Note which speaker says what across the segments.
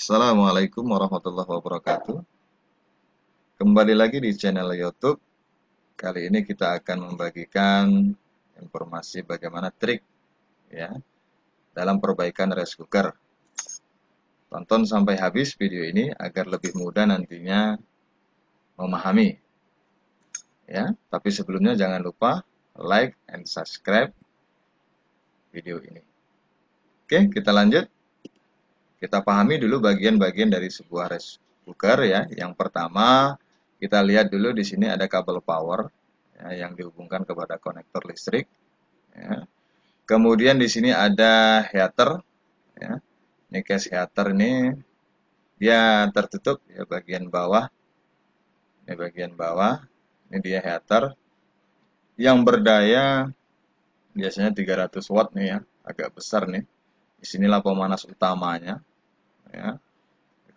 Speaker 1: Assalamualaikum warahmatullahi wabarakatuh. Kembali lagi di channel YouTube. Kali ini kita akan membagikan informasi bagaimana trik ya dalam perbaikan rice cooker. Tonton sampai habis video ini agar lebih mudah nantinya memahami ya. Tapi sebelumnya jangan lupa like and subscribe video ini. Oke, kita lanjut. Kita pahami dulu bagian-bagian dari sebuah rice cooker ya. Yang pertama, kita lihat dulu di sini ada kabel power ya, yang dihubungkan kepada konektor listrik. Ya. Kemudian di sini ada heater. Ya. Ini case heater ini dia tertutup ya bagian bawah. Ini bagian bawah. Ini dia heater yang berdaya biasanya 300 watt nih ya, agak besar nih. Disinilah pemanas utamanya. Ya.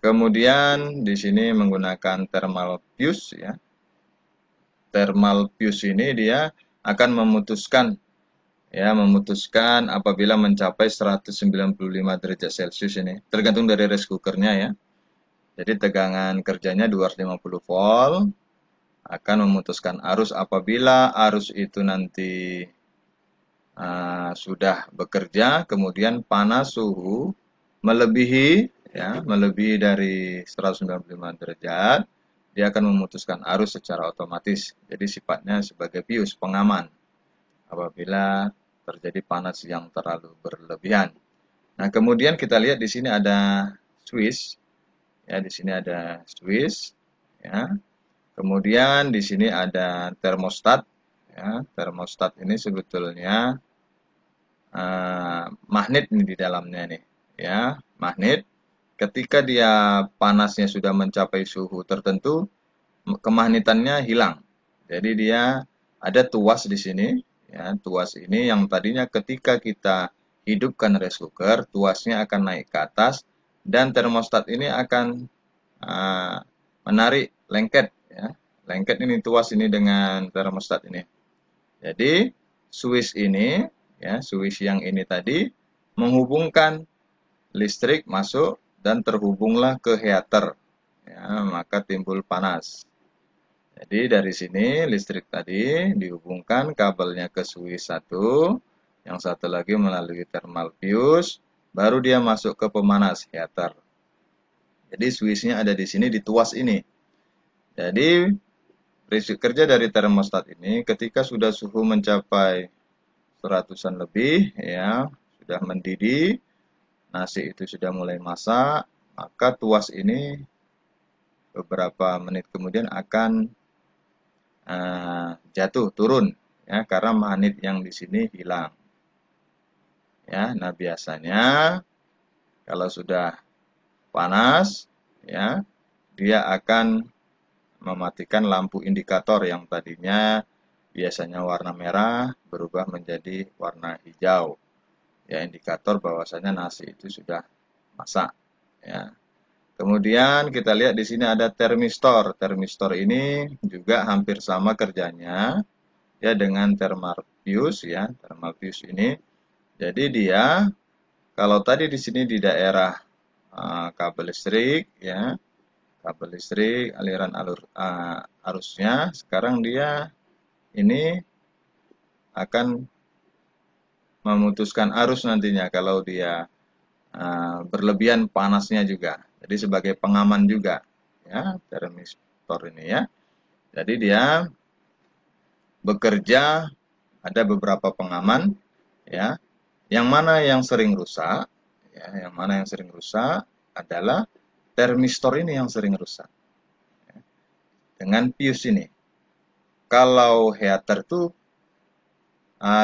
Speaker 1: Kemudian di sini menggunakan thermal fuse ya. Thermal fuse ini dia akan memutuskan apabila mencapai 195 derajat Celcius ini. Tergantung dari rice cookernya ya. Jadi tegangan kerjanya 250 volt akan memutuskan arus apabila arus itu nanti sudah bekerja, kemudian panas suhu melebihi dari 195 derajat, dia akan memutuskan arus secara otomatis. Jadi sifatnya sebagai bius pengaman apabila terjadi panas yang terlalu berlebihan. Nah, kemudian kita lihat di sini ada switch. Ya, di sini ada switch ya. Kemudian di sini ada termostat ya. Termostat ini sebetulnya magnet ini di dalamnya nih ya, magnet. Ketika dia panasnya sudah mencapai suhu tertentu, kemagnetannya hilang. Jadi dia ada tuas di sini ya, tuas ini yang tadinya ketika kita hidupkan rice cooker, tuasnya akan naik ke atas dan termostat ini akan menarik lengket ya. Lengket ini tuas ini dengan termostat ini. Jadi switch ini ya, switch yang ini tadi menghubungkan listrik masuk dan terhubunglah ke heater. Ya, maka timbul panas. Jadi dari sini listrik tadi dihubungkan kabelnya ke switch satu, yang satu lagi melalui thermal fuse, baru dia masuk ke pemanas heater. Jadi switchnya ada di sini di tuas ini. Jadi prinsip kerja dari termostat ini ketika sudah suhu mencapai 100-an lebih ya, sudah mendidih, nasi itu sudah mulai masak, maka tuas ini beberapa menit kemudian akan jatuh turun ya karena magnet yang di sini hilang. Ya, nah biasanya kalau sudah panas ya, dia akan mematikan lampu indikator yang tadinya biasanya warna merah berubah menjadi warna hijau. Ya, indikator bahwasanya nasi itu sudah masak ya. Kemudian kita lihat di sini ada termistor. Termistor ini juga hampir sama kerjanya ya dengan thermal fuse ya. Thermal fuse ini jadi dia kalau tadi di sini di daerah kabel listrik ya, kabel listrik aliran arusnya, sekarang dia ini akan memutuskan arus nantinya kalau dia berlebihan panasnya juga. Jadi sebagai pengaman juga ya termistor ini ya. Jadi dia bekerja ada beberapa pengaman ya. Yang mana yang sering rusak ya, yang mana yang sering rusak adalah termistor ini yang sering rusak. Ya. Dengan fuse ini. Kalau heater tuh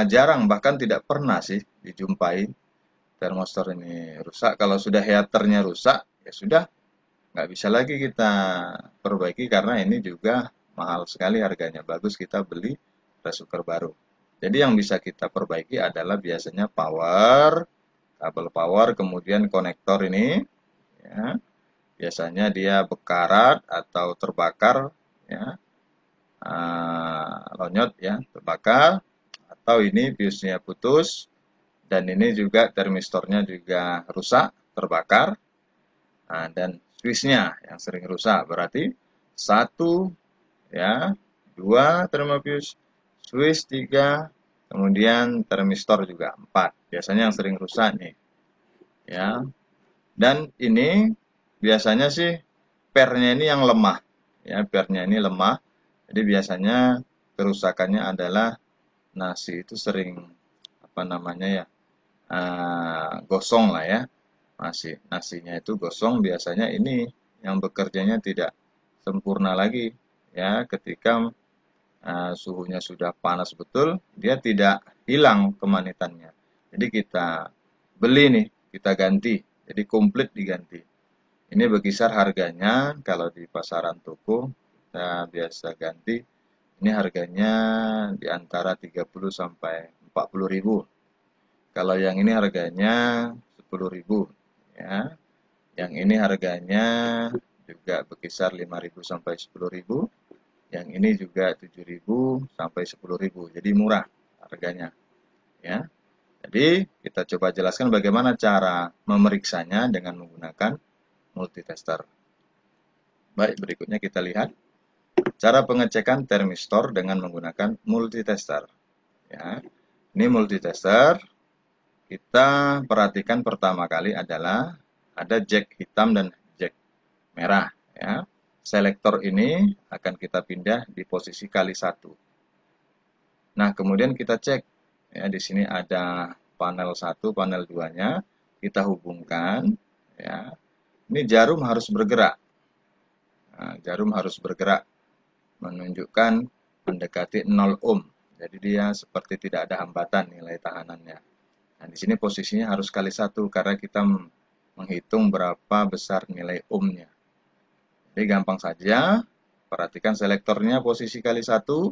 Speaker 1: jarang bahkan tidak pernah sih dijumpai termostat ini rusak. Kalau sudah heaternya rusak, ya sudah nggak bisa lagi kita perbaiki karena ini juga mahal sekali harganya. Bagus kita beli rice cooker baru. Jadi yang bisa kita perbaiki adalah biasanya power, kabel power, kemudian konektor ini. Ya, biasanya dia bekarat atau terbakar, ya, lonyot ya, terbakar, atau ini fuse-nya putus. Dan ini juga termistornya juga rusak, terbakar. Nah, dan switch-nya yang sering rusak. Berarti 1, ya, 2 termofuse, switch 3, kemudian termistor juga 4. Biasanya yang sering rusak nih. Ya. Dan ini biasanya sih pernya ini yang lemah. Ya, pernya ini lemah. Jadi biasanya kerusakannya adalah nasi itu sering apa namanya ya? Gosong lah ya. Nasinya itu gosong, biasanya ini yang bekerjanya tidak sempurna lagi ya, ketika suhunya sudah panas betul, dia tidak hilang kemanitannya. Jadi kita beli nih, kita ganti, jadi komplit diganti. Ini berkisar harganya kalau di pasaran toko kita biasa ganti, ini harganya di antara 30 sampai 40 ribu. Kalau yang ini harganya 10.000 ya. Yang ini harganya juga berkisar 5.000 sampai 10.000. Yang ini juga 7.000 sampai 10.000. Jadi murah harganya ya. Jadi kita coba jelaskan bagaimana cara memeriksanya dengan menggunakan multitester. Baik, berikutnya kita lihat cara pengecekan termistor dengan menggunakan multitester. Ya. Ini multitester. Kita perhatikan pertama kali adalah ada jack hitam dan jack merah. Ya. Selektor ini akan kita pindah di posisi kali 1. Nah, kemudian kita cek. Ya, di sini ada panel 1, panel 2-nya. Kita hubungkan. Ya. Ini jarum harus bergerak. Nah, jarum harus bergerak. Menunjukkan mendekati 0 ohm. Jadi dia seperti tidak ada hambatan nilai tahanannya. Nah, di sini posisinya harus kali 1 karena kita menghitung berapa besar nilai ohmnya. Jadi gampang saja, perhatikan selektornya posisi kali 1,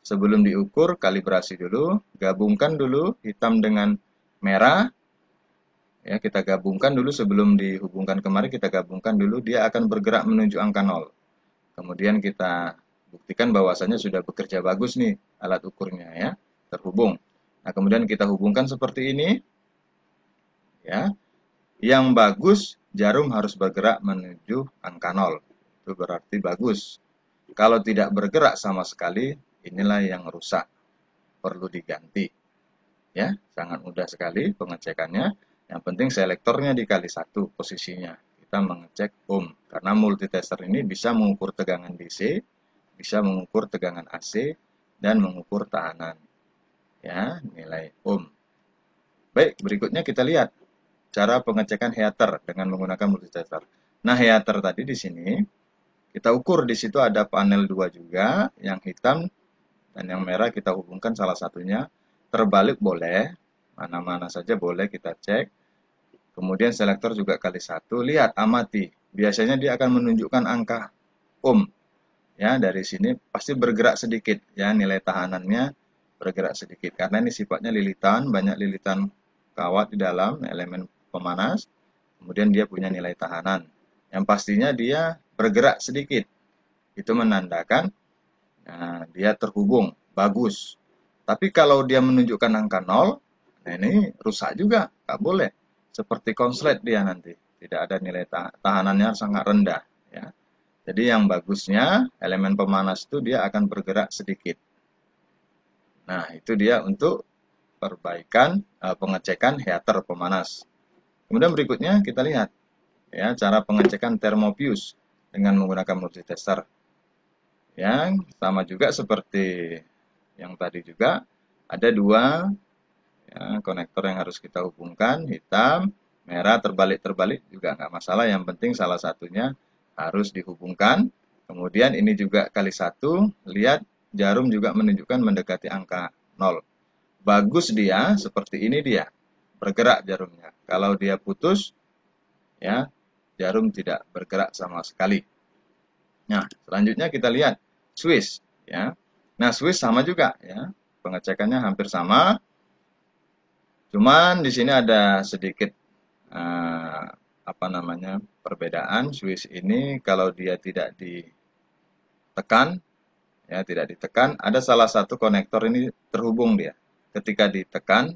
Speaker 1: sebelum diukur kalibrasi dulu, gabungkan dulu hitam dengan merah, ya kita gabungkan dulu sebelum dihubungkan kemari, kita gabungkan dulu, dia akan bergerak menuju angka 0. Kemudian kita buktikan bahwasannya sudah bekerja bagus nih alat ukurnya ya, terhubung. Nah, kemudian kita hubungkan seperti ini. Ya. Yang bagus, jarum harus bergerak menuju angka 0. Itu berarti bagus. Kalau tidak bergerak sama sekali, inilah yang rusak. Perlu diganti. Ya, sangat mudah sekali pengecekannya. Yang penting selektornya dikali 1 posisinya. Kita mengecek ohm. Karena multitester ini bisa mengukur tegangan DC, bisa mengukur tegangan AC, dan mengukur tahanan. Ya, nilai ohm. Baik, berikutnya kita lihat cara pengecekan heater dengan menggunakan multitester. Nah, heater tadi di sini kita ukur, di situ ada panel 2 juga, yang hitam dan yang merah kita hubungkan salah satunya. Terbalik boleh, mana-mana saja boleh kita cek. Kemudian selektor juga kali 1, lihat, amati. Biasanya dia akan menunjukkan angka ohm. Ya, dari sini pasti bergerak sedikit ya, nilai tahanannya bergerak sedikit karena ini sifatnya lilitan, banyak lilitan kawat di dalam elemen pemanas, kemudian dia punya nilai tahanan. Yang pastinya dia bergerak sedikit. Itu menandakan dia terhubung, bagus. Tapi kalau dia menunjukkan angka 0, nah ini rusak juga, nggak boleh. Seperti konslet dia nanti, tidak ada nilai tahanannya sangat rendah. Ya. Jadi yang bagusnya, elemen pemanas itu dia akan bergerak sedikit. Nah, itu dia untuk perbaikan pengecekan heater pemanas. Kemudian berikutnya kita lihat ya cara pengecekan thermofuse dengan menggunakan multitester. Yang sama juga seperti yang tadi juga, ada 2 ya, konektor yang harus kita hubungkan, hitam, merah, terbalik-terbalik juga nggak masalah, yang penting salah satunya harus dihubungkan. Kemudian ini juga kali 1, lihat jarum juga menunjukkan mendekati angka 0. Bagus dia, seperti ini dia, bergerak jarumnya. Kalau dia putus, ya jarum tidak bergerak sama sekali. Nah, selanjutnya kita lihat switch. Ya. Nah, switch sama juga. Ya. Pengecekannya hampir sama. Cuman di sini ada sedikit perbedaan. Switch ini kalau dia tidak ditekan, ya tidak ditekan, ada salah satu konektor ini terhubung dia. Ketika ditekan,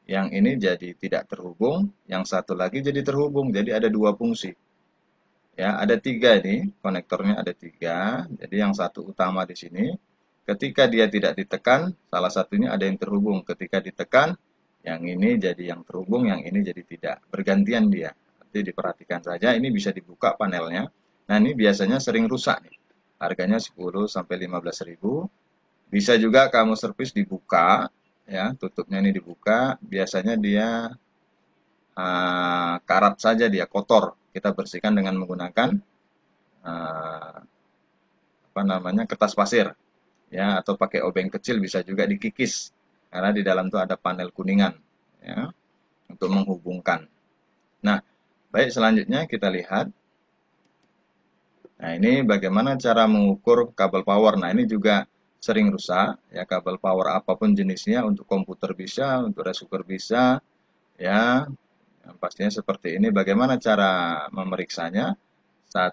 Speaker 1: yang ini jadi tidak terhubung, yang satu lagi jadi terhubung. Jadi ada 2 fungsi. Ya, ada tiga ini, konektornya ada tiga. Jadi yang satu utama di sini, ketika dia tidak ditekan, salah satunya ada yang terhubung. Ketika ditekan, yang ini jadi yang terhubung, yang ini jadi tidak. Bergantian dia. Nanti diperhatikan saja, ini bisa dibuka panelnya. Nah, ini biasanya sering rusak nih. Harganya 10 sampai 15 ribu. Bisa juga kamu servis dibuka, ya, tutupnya ini dibuka. Biasanya dia karat saja, dia kotor. Kita bersihkan dengan menggunakan eh, apa namanya, kertas pasir, ya, atau pakai obeng kecil, bisa juga dikikis karena di dalam tuh ada panel kuningan, ya, untuk menghubungkan. Nah, baik, selanjutnya kita lihat. Nah, ini bagaimana cara mengukur kabel power. Nah, ini juga sering rusak, ya, kabel power apapun jenisnya, untuk komputer bisa, untuk receiver bisa, ya. Yang pastinya seperti ini. Bagaimana cara memeriksanya?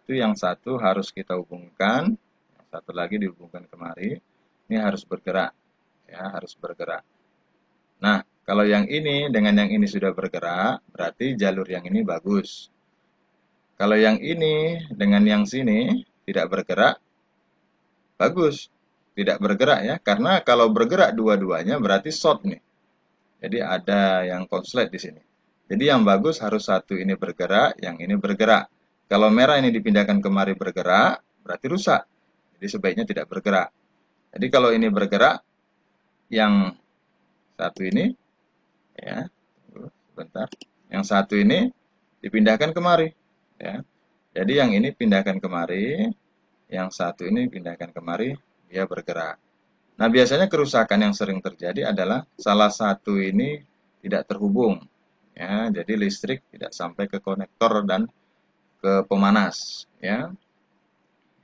Speaker 1: Yang satu harus kita hubungkan, yang satu lagi dihubungkan kemari. Ini harus bergerak, ya, harus bergerak. Nah, kalau yang ini dengan yang ini sudah bergerak, berarti jalur yang ini bagus. Kalau yang ini dengan yang sini tidak bergerak, bagus. Tidak bergerak, ya, karena kalau bergerak dua-duanya berarti short nih. Jadi ada yang konslet di sini. Jadi yang bagus harus satu ini bergerak, yang ini bergerak. Kalau merah ini dipindahkan kemari bergerak, berarti rusak. Jadi sebaiknya tidak bergerak. Jadi kalau ini bergerak, yang satu ini, ya, sebentar. Yang satu ini dipindahkan kemari, ya. Jadi yang ini pindahkan kemari, yang satu ini pindahkan kemari, dia bergerak. Nah, biasanya kerusakan yang sering terjadi adalah salah satu ini tidak terhubung, ya. Jadi listrik tidak sampai ke konektor dan ke pemanas, ya.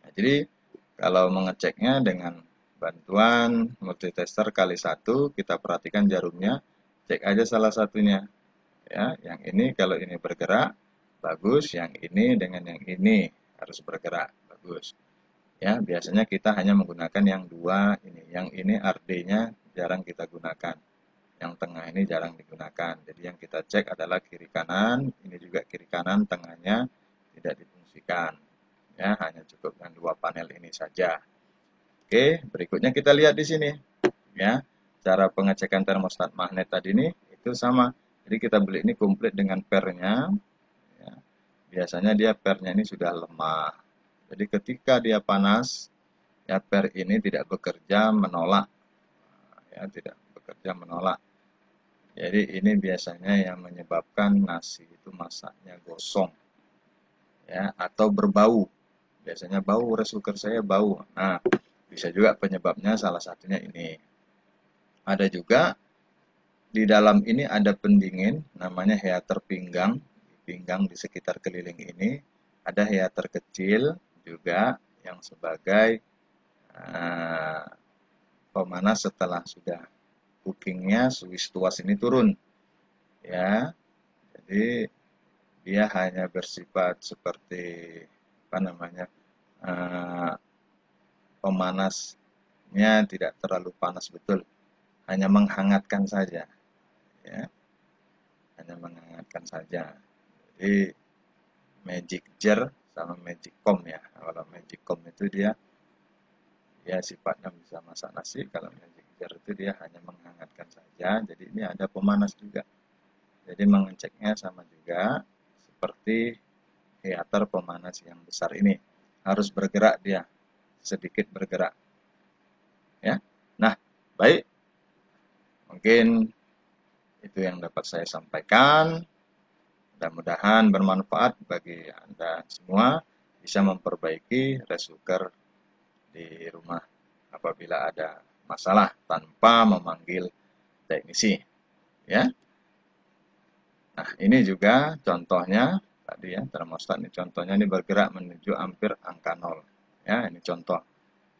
Speaker 1: Nah, jadi kalau mengeceknya dengan bantuan multitester kali satu, kita perhatikan jarumnya, cek aja salah satunya, ya. Yang ini kalau ini bergerak bagus, yang ini dengan yang ini harus bergerak bagus, ya. Biasanya kita hanya menggunakan yang dua ini, yang ini RD-nya jarang kita gunakan, yang tengah ini jarang digunakan. Jadi yang kita cek adalah kiri kanan, ini juga kiri kanan, tengahnya tidak difungsikan, ya, hanya cukup dengan dua panel ini saja. Oke, berikutnya kita lihat di sini, ya. Cara pengecekan termostat magnet tadi ini itu sama. Jadi kita beli ini komplit dengan pernya, ya. Biasanya dia pernya ini sudah lemah. Jadi ketika dia panas, ya, per ini tidak bekerja, menolak, ya, tidak bekerja, menolak. Jadi ini biasanya yang menyebabkan nasi itu masaknya gosong, ya, atau berbau. Biasanya bau, rice cooker saya bau. Nah, bisa juga penyebabnya salah satunya ini. Ada juga di dalam ini ada pendingin, namanya heater pinggang. Pinggang di sekitar keliling ini ada heater kecil juga yang sebagai uh, pemanas setelah sudah cookingnya, switch tuas ini turun, ya. Jadi dia hanya bersifat seperti apa namanya, uh, pemanasnya tidak terlalu panas betul, hanya menghangatkan saja, ya, hanya menghangatkan saja. Jadi magic jar sama magic comb, ya. Kalau magic comb itu dia ya sifatnya bisa masak nasi, kalau magic jar itu dia hanya menghangatkan saja. Jadi ini ada pemanas juga. Jadi mengeceknya sama juga seperti heater pemanas yang besar ini, harus bergerak dia, sedikit bergerak, ya. Nah, baik, mungkin itu yang dapat saya sampaikan. Mudah-mudahan bermanfaat bagi Anda semua, bisa memperbaiki rice cooker di rumah apabila ada masalah tanpa memanggil teknisi, ya. Nah, ini juga contohnya tadi, ya, termostat ini contohnya, ini bergerak menuju hampir angka 0. Ya, ini contoh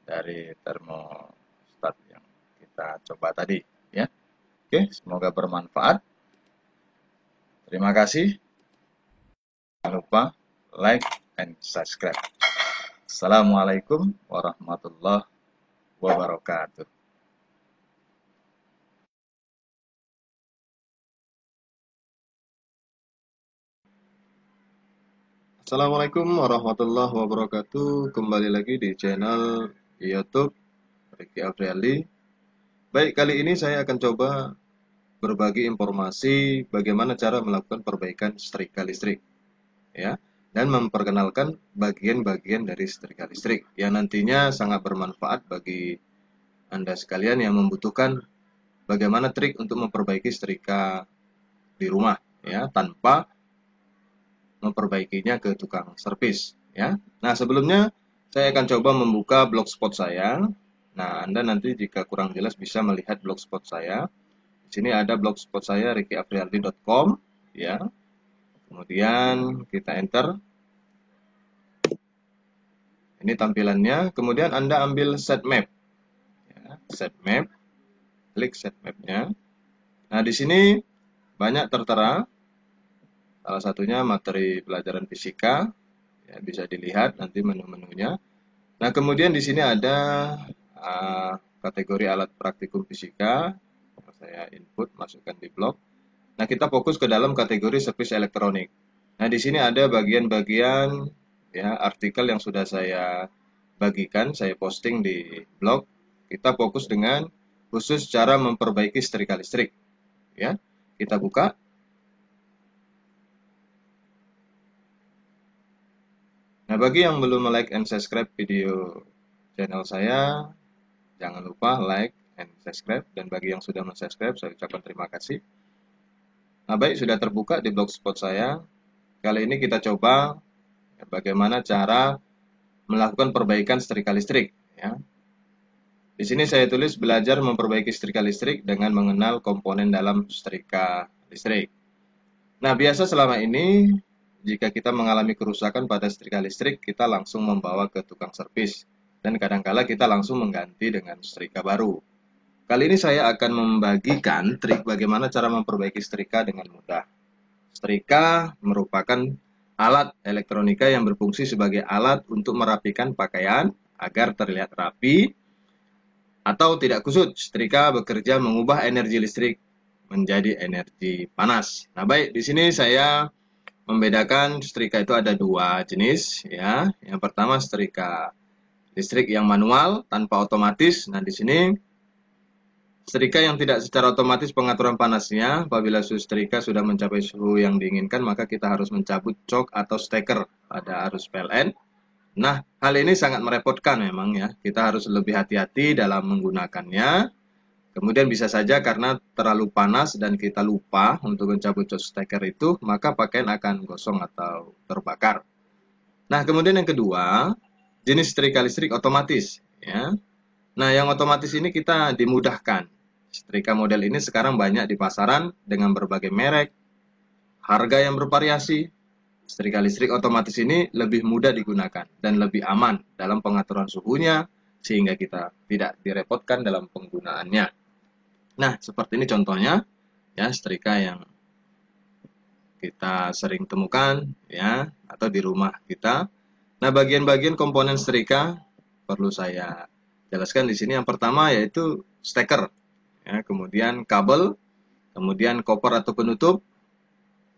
Speaker 1: dari termostat yang kita coba tadi, ya. Oke, semoga bermanfaat. Terima kasih. Jangan lupa like and subscribe. Assalamualaikum warahmatullahi wabarakatuh. Assalamualaikum warahmatullahi wabarakatuh. Kembali lagi di channel YouTube Ricky Afriali. Baik, kali ini saya akan coba berbagi informasi bagaimana cara melakukan perbaikan setrika listrik, ya, dan memperkenalkan bagian-bagian dari setrika listrik yang nantinya sangat bermanfaat bagi Anda sekalian yang membutuhkan bagaimana trik untuk memperbaiki setrika di rumah, ya, tanpa memperbaikinya ke tukang servis, ya. Nah, sebelumnya saya akan coba membuka blogspot saya. Nah, Anda nanti jika kurang jelas bisa melihat blogspot saya. Di sini ada blogspot saya rickyafrialdi.com, ya. Kemudian kita enter. Ini tampilannya. Kemudian Anda ambil set map, ya. Set map, klik set mapnya. Nah, di sini banyak tertera. Salah satunya materi pelajaran fisika, ya, bisa dilihat nanti menu-menunya. Nah, kemudian di sini ada kategori alat praktikum fisika. Saya input, masukkan di blog. Nah, kita fokus ke dalam kategori servis elektronik. Nah, di sini ada bagian-bagian, ya, artikel yang sudah saya bagikan, saya posting di blog. Kita fokus dengan khusus cara memperbaiki setrika listrik, ya. Kita buka. Nah, bagi yang belum like and subscribe video channel saya, jangan lupa like and subscribe. Dan bagi yang sudah subscribe, saya ucapkan terima kasih. Nah, baik, sudah terbuka di blogspot saya. Kali ini kita coba bagaimana cara melakukan perbaikan setrika listrik, ya. Di sini saya tulis belajar memperbaiki setrika listrik dengan mengenal komponen dalam setrika listrik. Nah, biasa selama ini jika kita mengalami kerusakan pada setrika listrik, kita langsung membawa ke tukang servis dan kadangkala kita langsung mengganti dengan setrika baru. Kali ini saya akan membagikan trik bagaimana cara memperbaiki setrika dengan mudah. Setrika merupakan alat elektronika yang berfungsi sebagai alat untuk merapikan pakaian agar terlihat rapi atau tidak kusut. Setrika bekerja mengubah energi listrik menjadi energi panas. Nah, baik, di sini saya membedakan setrika itu ada dua jenis, ya. Yang pertama setrika listrik yang manual tanpa otomatis. Nah, di sini setrika yang tidak secara otomatis pengaturan panasnya, apabila suhu setrika sudah mencapai suhu yang diinginkan, maka kita harus mencabut cok atau steker pada arus PLN. Nah, hal ini sangat merepotkan memang, ya. Kita harus lebih hati-hati dalam menggunakannya. Kemudian bisa saja karena terlalu panas dan kita lupa untuk mencabut cok steker itu, maka pakaian akan gosong atau terbakar. Nah, kemudian yang kedua, jenis setrika listrik otomatis, ya. Nah, yang otomatis ini kita dimudahkan. Setrika model ini sekarang banyak di pasaran dengan berbagai merek, harga yang bervariasi. Setrika listrik otomatis ini lebih mudah digunakan dan lebih aman dalam pengaturan suhunya, sehingga kita tidak direpotkan dalam penggunaannya. Nah, seperti ini contohnya, ya, setrika yang kita sering temukan, ya, atau di rumah kita. Nah, bagian-bagian komponen setrika perlu saya jelaskan di sini. Yang pertama yaitu steker, ya, kemudian kabel, kemudian koper atau penutup,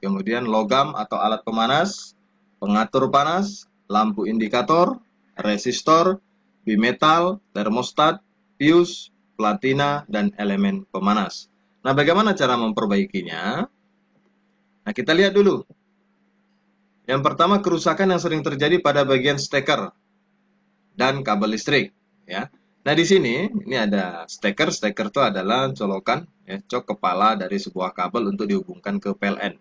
Speaker 1: kemudian logam atau alat pemanas, pengatur panas, lampu indikator, resistor, bimetal, termostat, fuse, platina, dan elemen pemanas. Nah, bagaimana cara memperbaikinya? Nah, kita lihat dulu. Yang pertama, kerusakan yang sering terjadi pada bagian steker dan kabel listrik, ya. Nah, di sini ini ada steker. Steker itu adalah colokan, ya, cok kepala dari sebuah kabel untuk dihubungkan ke PLN.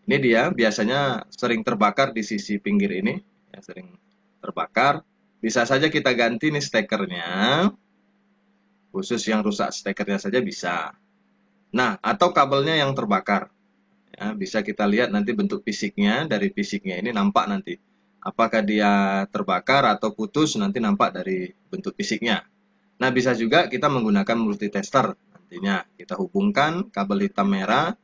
Speaker 1: Ini dia biasanya sering terbakar di sisi pinggir ini, ya, sering terbakar. Bisa saja kita ganti nih stekernya. Khusus yang rusak stekernya saja bisa. Nah, atau kabelnya yang terbakar. Ya, bisa kita lihat nanti bentuk fisiknya. Dari fisiknya ini nampak nanti. Apakah dia terbakar atau putus, nanti nampak dari bentuk fisiknya. Nah, bisa juga kita menggunakan multitester. Nantinya kita hubungkan kabel hitam merah,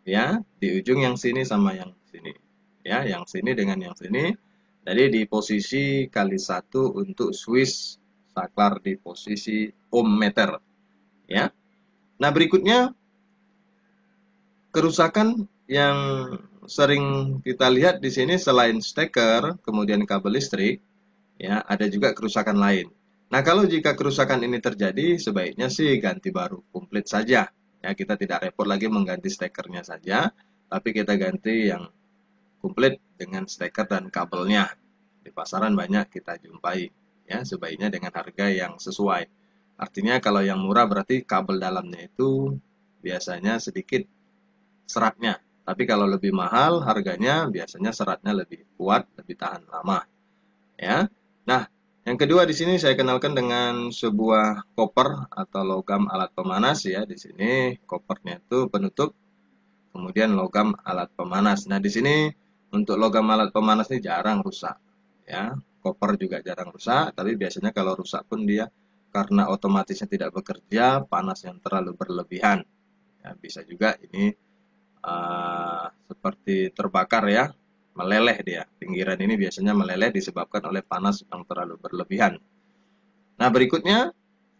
Speaker 1: ya, di ujung yang sini sama yang sini. Ya, yang sini dengan yang sini. Jadi di posisi kali 1 untuk switch saklar di posisi ohm meter, ya. Nah, berikutnya kerusakan yang sering kita lihat di sini selain steker, kemudian kabel listrik, ya, ada juga kerusakan lain. Nah, kalau jika kerusakan ini terjadi, sebaiknya sih ganti baru, komplit saja. Ya, kita tidak repot lagi mengganti stekernya saja, tapi kita ganti yang komplit dengan steker dan kabelnya. Di pasaran banyak kita jumpai, ya, sebaiknya dengan harga yang sesuai. Artinya kalau yang murah berarti kabel dalamnya itu biasanya sedikit seratnya. Tapi kalau lebih mahal harganya biasanya seratnya lebih kuat, lebih tahan lama, ya. Nah, yang kedua di sini saya kenalkan dengan sebuah koper atau logam alat pemanas ya. Di sini kopernya itu penutup, kemudian logam alat pemanas. Nah, di sini untuk logam alat pemanas ini jarang rusak, ya. Koper juga jarang rusak, tapi biasanya kalau rusak pun dia karena otomatisnya tidak bekerja, panas yang terlalu berlebihan. Ya, bisa juga ini seperti terbakar ya, meleleh dia. Pinggiran ini biasanya meleleh disebabkan oleh panas yang terlalu berlebihan. Nah, berikutnya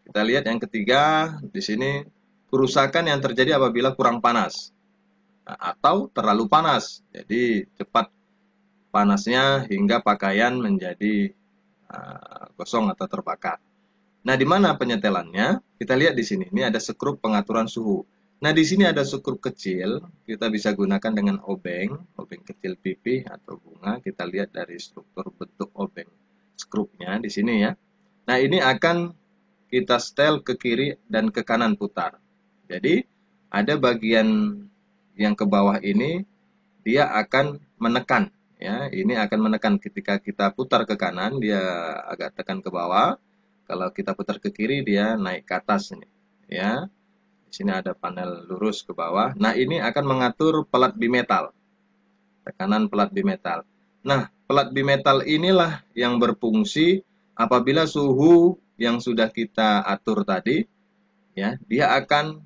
Speaker 1: kita lihat yang ketiga di sini kerusakan yang terjadi apabila kurang panas atau terlalu panas. Jadi cepat panasnya hingga pakaian menjadi gosong atau terbakar. Nah, di mana penyetelannya? Kita lihat di sini. Ini ada skrup pengaturan suhu. Nah, di sini ada skrup kecil. Kita bisa gunakan dengan obeng kecil pipih atau bunga. Kita lihat dari struktur bentuk obeng skrupnya di sini ya. Nah, ini akan kita setel ke kiri dan ke kanan putar. Jadi, ada bagian yang ke bawah ini dia akan menekan ya. Ini akan menekan ketika kita putar ke kanan, dia agak tekan ke bawah. Kalau kita putar ke kiri dia naik ke atas ini, ya. Di sini ada panel lurus ke bawah. Nah, ini akan mengatur pelat bimetal. Tekanan pelat bimetal. Nah, pelat bimetal inilah yang berfungsi apabila suhu yang sudah kita atur tadi, ya, dia akan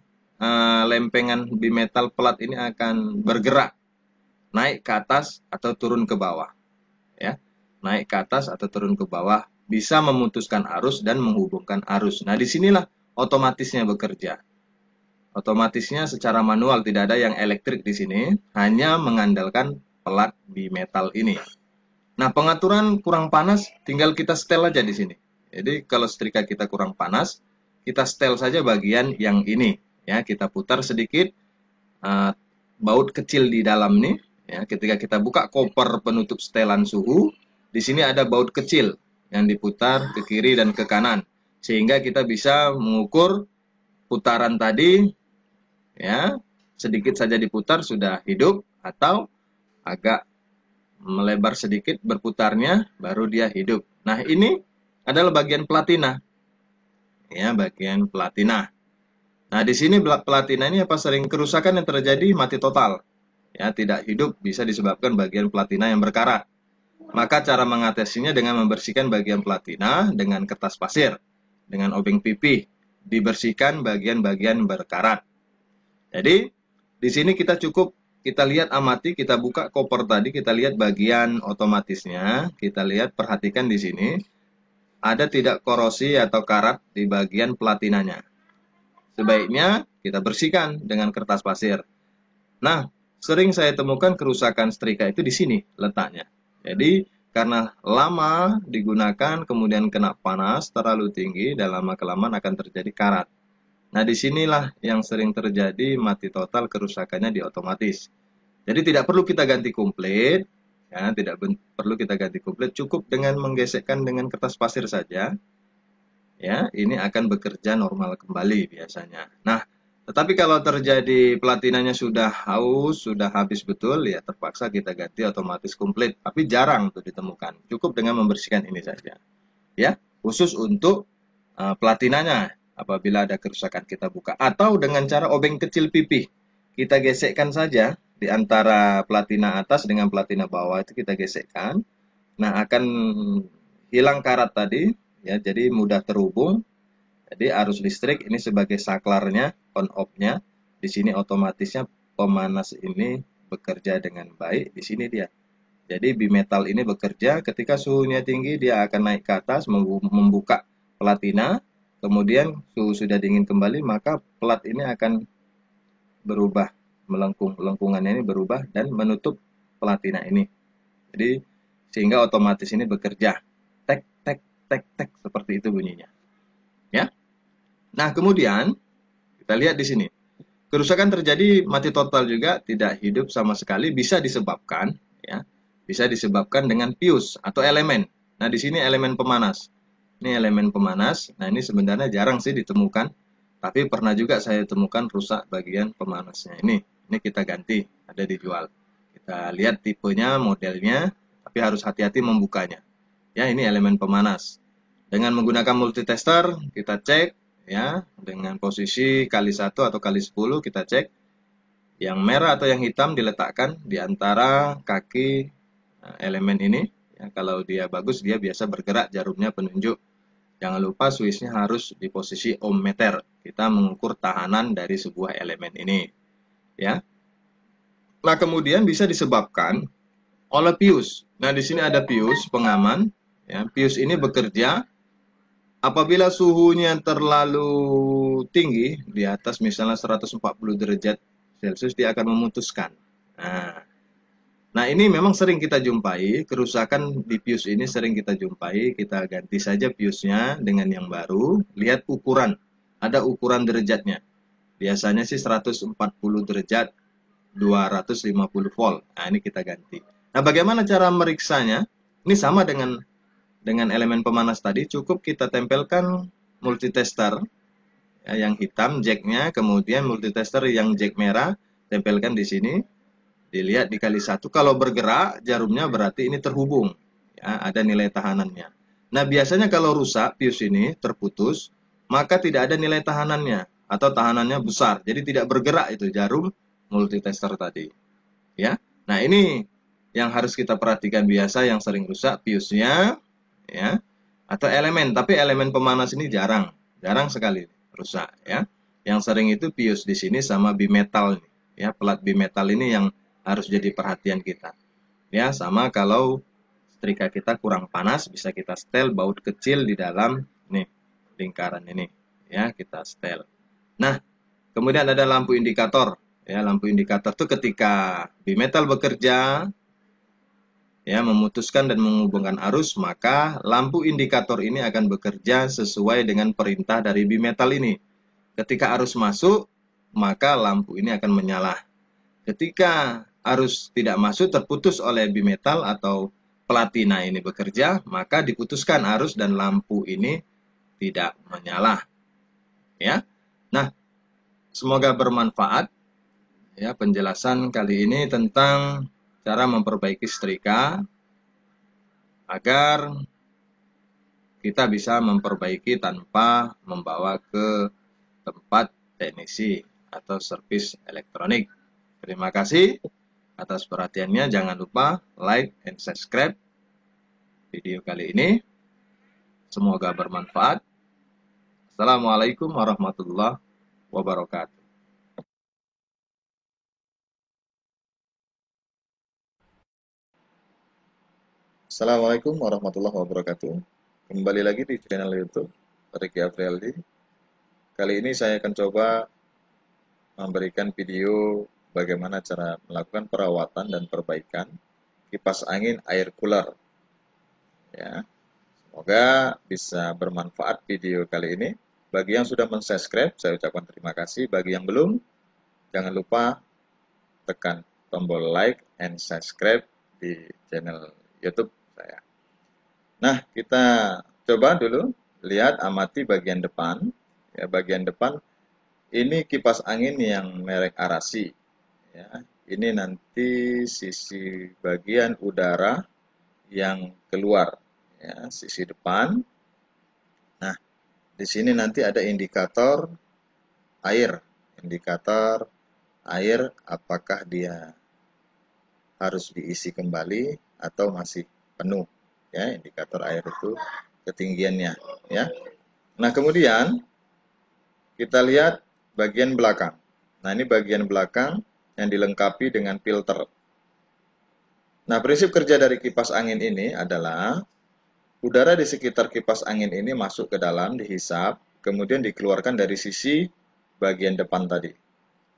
Speaker 1: lempengan bimetal pelat ini akan bergerak naik ke atas atau turun ke bawah, ya. Naik ke atas atau turun ke bawah bisa memutuskan arus dan menghubungkan arus. Nah, disinilah otomatisnya bekerja. Otomatisnya secara manual, tidak ada yang elektrik di sini, hanya mengandalkan pelat bimetal ini. Nah, pengaturan kurang panas tinggal kita setel aja di sini. Jadi kalau setrika kita kurang panas, kita setel saja bagian yang ini, ya. Kita putar sedikit baut kecil di dalam nih, ya. Ketika kita buka koper penutup setelan suhu, di sini ada baut kecil yang diputar ke kiri dan ke kanan, sehingga kita bisa mengukur putaran tadi, ya, sedikit saja diputar sudah hidup atau agak melebar sedikit berputarnya baru dia hidup. Nah, ini adalah bagian platina, ya, bagian platina. Nah, di sini platina ini apa sering kerusakan yang terjadi mati total, ya, tidak hidup bisa disebabkan bagian platina yang berkarat. Maka cara mengatasinya dengan membersihkan bagian platina dengan kertas pasir, dengan obeng pipih, dibersihkan bagian-bagian berkarat. Jadi, di sini kita lihat amati, kita buka koper tadi, kita lihat bagian otomatisnya, kita lihat perhatikan di sini, ada tidak korosi atau karat di bagian platinanya. Sebaiknya kita bersihkan dengan kertas pasir. Nah, sering saya temukan kerusakan setrika itu di sini letaknya. Jadi, karena lama digunakan, kemudian kena panas terlalu tinggi, dan lama-kelamaan akan terjadi karat. Nah, disinilah yang sering terjadi mati total, kerusakannya di otomatis. Jadi, tidak perlu kita ganti komplit, ya, tidak perlu kita ganti komplit, cukup dengan menggesekkan dengan kertas pasir saja, ya, ini akan bekerja normal kembali biasanya. Nah, tetapi kalau terjadi platinanya sudah haus, sudah habis betul, ya terpaksa kita ganti otomatis komplit. Tapi jarang untuk ditemukan. Cukup dengan membersihkan ini saja. Ya, khusus untuk platinanya. Apabila ada kerusakan kita buka. Atau dengan cara obeng kecil pipih. Kita gesekkan saja di antara platina atas dengan platina bawah itu kita gesekkan. Nah, akan hilang karat tadi. Ya, jadi mudah terhubung. Jadi arus listrik ini sebagai saklarnya, on off-nya. Di sini otomatisnya pemanas ini bekerja dengan baik. Di sini dia. Jadi bimetal ini bekerja ketika suhunya tinggi dia akan naik ke atas membuka platina. Kemudian suhu sudah dingin kembali maka plat ini akan berubah melengkung, lengkungannya ini berubah dan menutup platina ini. Jadi sehingga otomatis ini bekerja tek tek tek tek seperti itu bunyinya. Ya. Nah, kemudian kita lihat di sini. Kerusakan terjadi mati total juga, tidak hidup sama sekali, bisa disebabkan ya. Bisa disebabkan dengan fuse atau elemen. Nah, di sini elemen pemanas. Ini elemen pemanas. Nah, ini sebenarnya jarang sih ditemukan, tapi pernah juga saya temukan rusak bagian pemanasnya. Ini kita ganti, ada dijual. Kita lihat tipenya, modelnya, tapi harus hati-hati membukanya. Ya, ini elemen pemanas. Dengan menggunakan multitester, kita cek ya, dengan posisi kali 1 atau kali 10 kita cek. Yang merah atau yang hitam diletakkan di antara kaki elemen ini. Ya, kalau dia bagus, dia biasa bergerak jarumnya penunjuk. Jangan lupa switchnya harus di posisi ohmmeter. Kita mengukur tahanan dari sebuah elemen ini. Ya. Nah, kemudian bisa disebabkan oleh fuse. Nah, di sini ada fuse pengaman. Ya, fuse ini bekerja apabila suhunya terlalu tinggi, di atas misalnya 140 derajat Celcius, dia akan memutuskan. Nah, ini memang sering kita jumpai, kerusakan di fuse ini sering kita jumpai. Kita ganti saja fuse-nya dengan yang baru. Lihat ukuran, ada ukuran derajatnya. Biasanya sih 140 derajat, 250 volt. Nah, ini kita ganti. Nah, bagaimana cara meriksanya? Ini sama dengan elemen pemanas tadi, cukup kita tempelkan multitester ya, yang hitam jacknya, kemudian multitester yang jack merah tempelkan di sini, dilihat dikali 1. Kalau bergerak jarumnya berarti ini terhubung ya, ada nilai tahanannya. Nah, biasanya kalau rusak fuse ini terputus, maka tidak ada nilai tahanannya atau tahanannya besar, jadi tidak bergerak itu jarum multitester tadi ya. Nah, ini yang harus kita perhatikan, biasa yang sering rusak fuse-nya ya, atau elemen, tapi elemen pemanas ini jarang sekali rusak ya. Yang sering itu fuse di sini sama bimetal ya, pelat bimetal ini yang harus jadi perhatian kita ya. Sama kalau setrika kita kurang panas, bisa kita setel baut kecil di dalam nih lingkaran ini ya, kita setel. Nah, kemudian ada lampu indikator ya. Lampu indikator itu ketika bimetal bekerja ya, memutuskan dan menghubungkan arus, maka lampu indikator ini akan bekerja sesuai dengan perintah dari bimetal ini. Ketika arus masuk, maka lampu ini akan menyala. Ketika arus tidak masuk, terputus oleh bimetal atau platina ini bekerja, maka diputuskan arus dan lampu ini tidak menyala. Ya. Nah, semoga bermanfaat ya penjelasan kali ini tentang cara memperbaiki setrika agar kita bisa memperbaiki tanpa membawa ke tempat teknisi atau servis elektronik. Terima kasih atas perhatiannya. Jangan lupa like and subscribe video kali ini. Semoga bermanfaat. Assalamualaikum warahmatullahi wabarakatuh. Assalamualaikum warahmatullahi wabarakatuh. Kembali lagi di channel YouTube Ricky Afrialdi. Kali ini saya akan coba memberikan video bagaimana cara melakukan perawatan dan perbaikan kipas angin air cooler. Ya, semoga bisa bermanfaat video kali ini. Bagi yang sudah mensubscribe, saya ucapkan terima kasih. Bagi yang belum, jangan lupa tekan tombol like and subscribe di channel YouTube saya. Nah, kita coba dulu lihat, amati bagian depan. Ya, bagian depan ini kipas angin yang merek Arashi. Ya, ini nanti sisi bagian udara yang keluar, ya, sisi depan. Nah, di sini nanti ada indikator air, apakah dia harus diisi kembali atau masih penuh. Ya, indikator air itu ketinggiannya ya. Nah, kemudian kita lihat bagian belakang. Nah, ini bagian belakang yang dilengkapi dengan filter. Nah, prinsip kerja dari kipas angin ini adalah udara di sekitar kipas angin ini masuk ke dalam, dihisap, kemudian dikeluarkan dari sisi bagian depan tadi.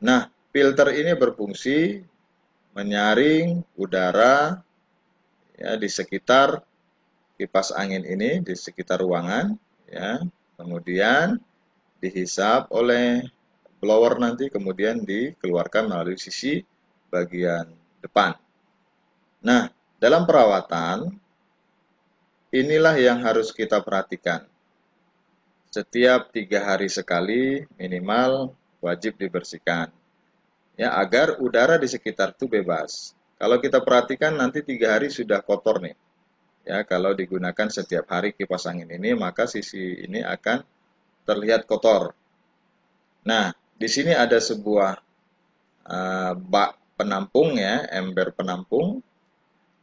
Speaker 1: Nah, filter ini berfungsi menyaring udara ya di sekitar kipas angin ini, di sekitar ruangan ya. Kemudian dihisap oleh blower nanti, kemudian dikeluarkan melalui sisi bagian depan. Nah, dalam perawatan inilah yang harus kita perhatikan. Setiap 3 hari sekali minimal wajib dibersihkan. Ya, agar udara di sekitar itu bebas. Kalau kita perhatikan nanti 3 hari sudah kotor nih. Ya, kalau digunakan setiap hari kipas angin ini, maka sisi ini akan terlihat kotor. Nah, di sini ada sebuah bak penampung ya, ember penampung.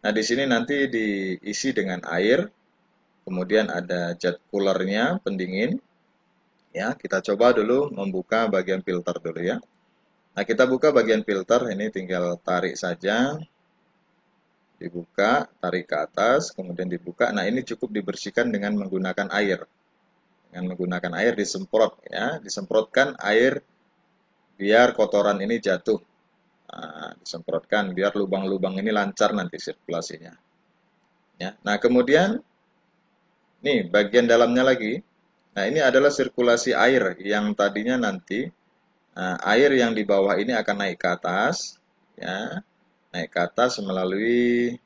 Speaker 1: Nah, di sini nanti diisi dengan air. Kemudian ada jet coolernya, pendingin. Ya, kita coba dulu membuka bagian filter dulu ya. Nah, kita buka bagian filter, ini tinggal tarik saja. Dibuka, tarik ke atas, kemudian dibuka. Nah, ini cukup dibersihkan dengan menggunakan air. Dengan menggunakan air disemprot ya, disemprotkan air biar kotoran ini jatuh. Nah, disemprotkan biar lubang-lubang ini lancar nanti sirkulasinya. Ya. Nah, kemudian nih bagian dalamnya lagi. Nah, ini adalah sirkulasi air yang tadinya nanti air yang di bawah ini akan naik ke atas, ya, naik ke atas melalui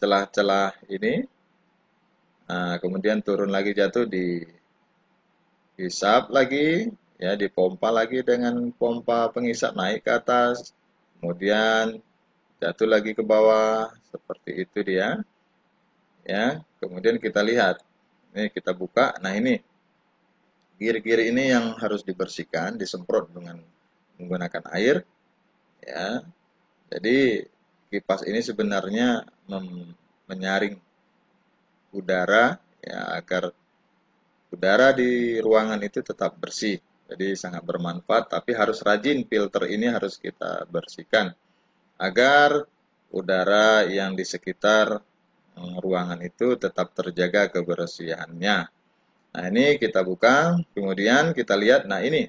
Speaker 1: celah-celah ini. Nah, kemudian turun lagi jatuh dihisap lagi, ya, dipompa lagi dengan pompa penghisap naik ke atas, kemudian jatuh lagi ke bawah, seperti itu dia, ya. Kemudian kita lihat, ini kita buka, nah ini gir-gir ini yang harus dibersihkan, disemprot dengan menggunakan air, ya. Jadi kipas ini sebenarnya menyaring udara ya agar udara di ruangan itu tetap bersih. Jadi sangat bermanfaat, tapi harus rajin, filter ini harus kita bersihkan agar udara yang di sekitar ruangan itu tetap terjaga kebersihannya. Nah, ini kita buka, kemudian kita lihat, nah ini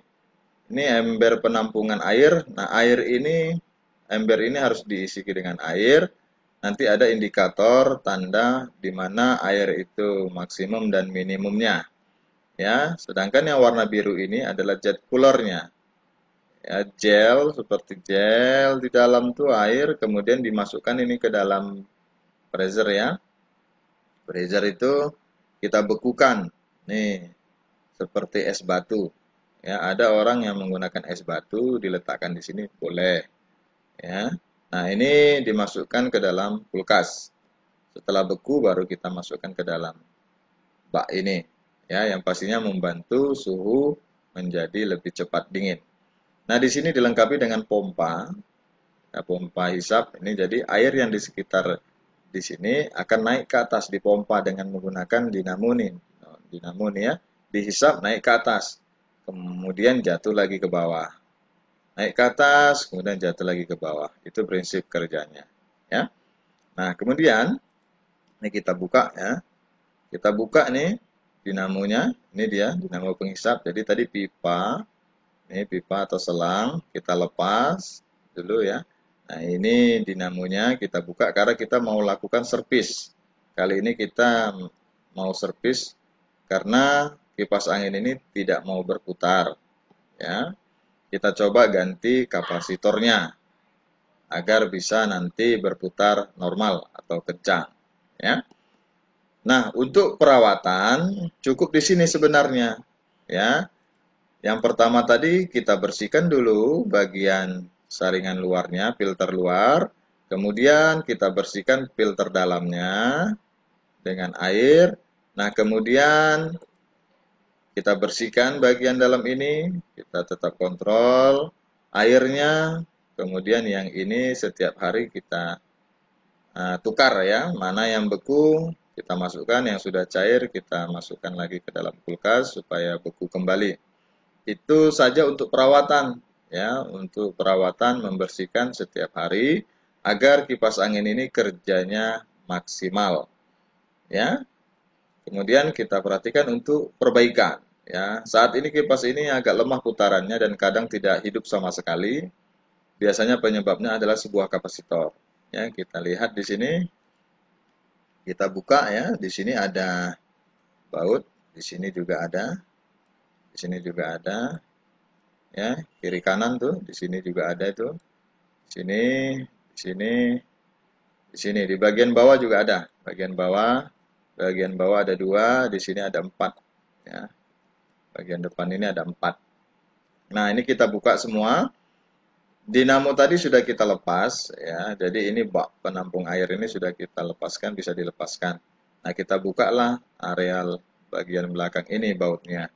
Speaker 1: ember penampungan air. Nah, ember ini harus diisi dengan air. Nanti ada indikator tanda di mana air itu maksimum dan minimumnya. Ya, sedangkan yang warna biru ini adalah jet coolernya. Ya, gel seperti gel di dalam tuh air, kemudian dimasukkan ini ke dalam freezer ya. Freezer itu kita bekukan. Nih, seperti es batu. Ya, ada orang yang menggunakan es batu diletakkan di sini boleh. Ya. Nah, ini dimasukkan ke dalam kulkas. Setelah beku baru kita masukkan ke dalam bak ini. Ya, yang pastinya membantu suhu menjadi lebih cepat dingin. Nah, di sini dilengkapi dengan pompa. Ya, pompa hisap ini, jadi air yang di sekitar di sini akan naik ke atas dipompa dengan menggunakan dinamo nih. Dinamo nih ya, dihisap naik ke atas. Kemudian jatuh lagi ke bawah. Naik ke atas, kemudian jatuh lagi ke bawah. Itu prinsip kerjanya. Ya. Nah, kemudian ini kita buka ya. Kita buka nih dinamonya. Ini dia dinamo penghisap. Jadi tadi pipa, ini pipa atau selang kita lepas dulu ya. Nah, ini dinamonya kita buka karena kita mau lakukan servis. Kali ini kita mau servis karena kipas angin ini tidak mau berputar. Ya. Kita coba ganti kapasitornya agar bisa nanti berputar normal atau kencang, ya. Nah, untuk perawatan cukup di sini sebenarnya, ya. Yang pertama tadi kita bersihkan dulu bagian saringan luarnya, filter luar, kemudian kita bersihkan filter dalamnya dengan air. Nah, kemudian kita bersihkan bagian dalam ini, kita tetap kontrol airnya, kemudian yang ini setiap hari kita tukar ya, mana yang beku kita masukkan, yang sudah cair kita masukkan lagi ke dalam kulkas supaya beku kembali. Itu saja untuk perawatan ya, untuk perawatan membersihkan setiap hari agar kipas angin ini kerjanya maksimal. Ya. Kemudian kita perhatikan untuk perbaikan. Ya, saat ini kipas ini agak lemah putarannya dan kadang tidak hidup sama sekali. biasanya penyebabnya adalah sebuah kapasitor. Ya, kita lihat di sini, kita buka ya, di sini ada baut, di sini juga ada, di sini juga ada, ya, kiri kanan tuh, di sini juga ada itu, di sini, di sini, di sini, di bagian bawah juga ada, bagian bawah ada 2, di sini ada 4, ya, bagian depan ini ada 4. Nah, ini kita buka semua. Dinamo tadi sudah kita lepas, ya. Jadi ini bak penampung air ini sudah kita lepaskan, bisa dilepaskan. Nah, kita bukalah areal bagian belakang ini bautnya,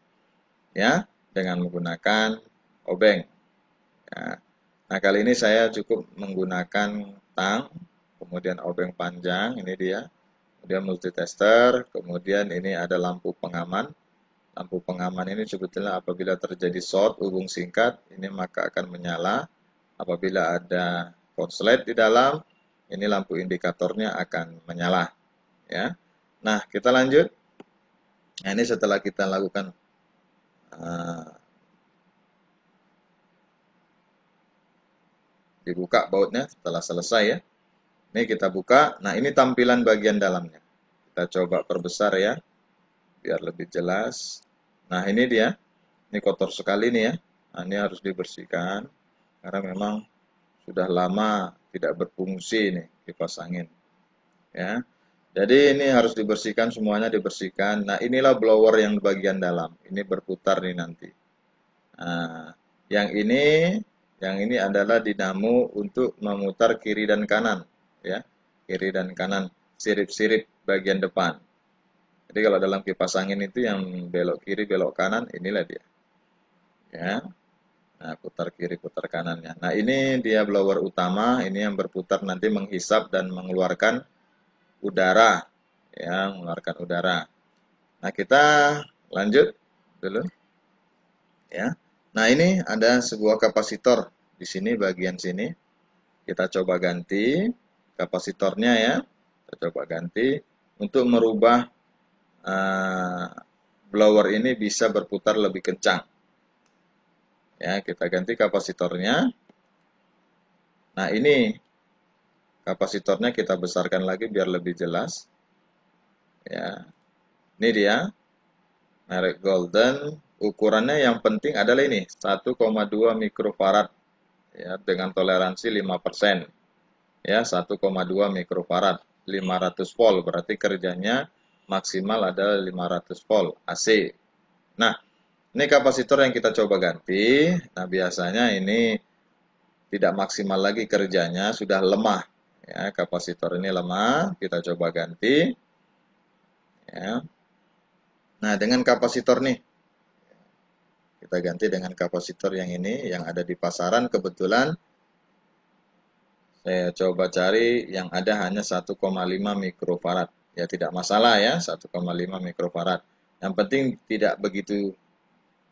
Speaker 1: ya, dengan menggunakan obeng. Ya. Nah, kali ini saya cukup menggunakan tang, kemudian obeng panjang, ini dia. Kemudian multitester, kemudian ini ada lampu pengaman. Lampu pengaman ini sebetulnya apabila terjadi short hubung singkat, ini maka akan menyala. Apabila ada korslet di dalam, ini lampu indikatornya akan menyala. Ya. Nah, kita lanjut. Nah, ini setelah kita lakukan dibuka bautnya setelah selesai ya. Ini kita buka. Nah, ini tampilan bagian dalamnya. Kita coba perbesar ya, biar lebih jelas. Nah, ini dia. Ini kotor sekali nih ya. Nah, ini harus dibersihkan karena memang sudah lama tidak berfungsi nih kipas angin. Ya. Jadi ini harus dibersihkan, semuanya dibersihkan. Nah, inilah blower yang bagian dalam. Ini berputar nih nanti. Nah, yang ini adalah dinamo untuk memutar kiri dan kanan, ya. Kiri dan kanan, sirip-sirip bagian depan. Jadi kalau dalam kipas angin itu yang belok kiri, belok kanan, inilah dia. Ya. Nah, putar kiri, putar kanannya. Nah, ini dia blower utama, ini yang berputar nanti menghisap dan mengeluarkan udara, ya, mengeluarkan udara. Nah, kita lanjut dulu, ya. Nah, ini ada sebuah kapasitor di sini bagian sini. Kita coba ganti kapasitornya ya. Kita coba ganti untuk merubah blower ini bisa berputar lebih kencang. Ya, kita ganti kapasitornya. Nah, ini kapasitornya kita besarkan lagi biar lebih jelas. Ya. Ini dia. Merek Golden. Ukurannya yang penting adalah ini, 1,2 mikrofarad ya, dengan toleransi 5%. Ya, 1,2 mikrofarad, 500 volt, berarti kerjanya maksimal ada 500 volt AC. Nah, ini kapasitor yang kita coba ganti. Nah, biasanya ini tidak maksimal lagi kerjanya, sudah lemah. Ya, kapasitor ini lemah, kita coba ganti. Ya. Nah, dengan kapasitor nih, kita ganti dengan kapasitor yang ini, yang ada di pasaran. Kebetulan saya coba cari yang ada hanya 1,5 mikrofarad. Ya, tidak masalah ya, 1,5 mikrofarad. Yang penting tidak begitu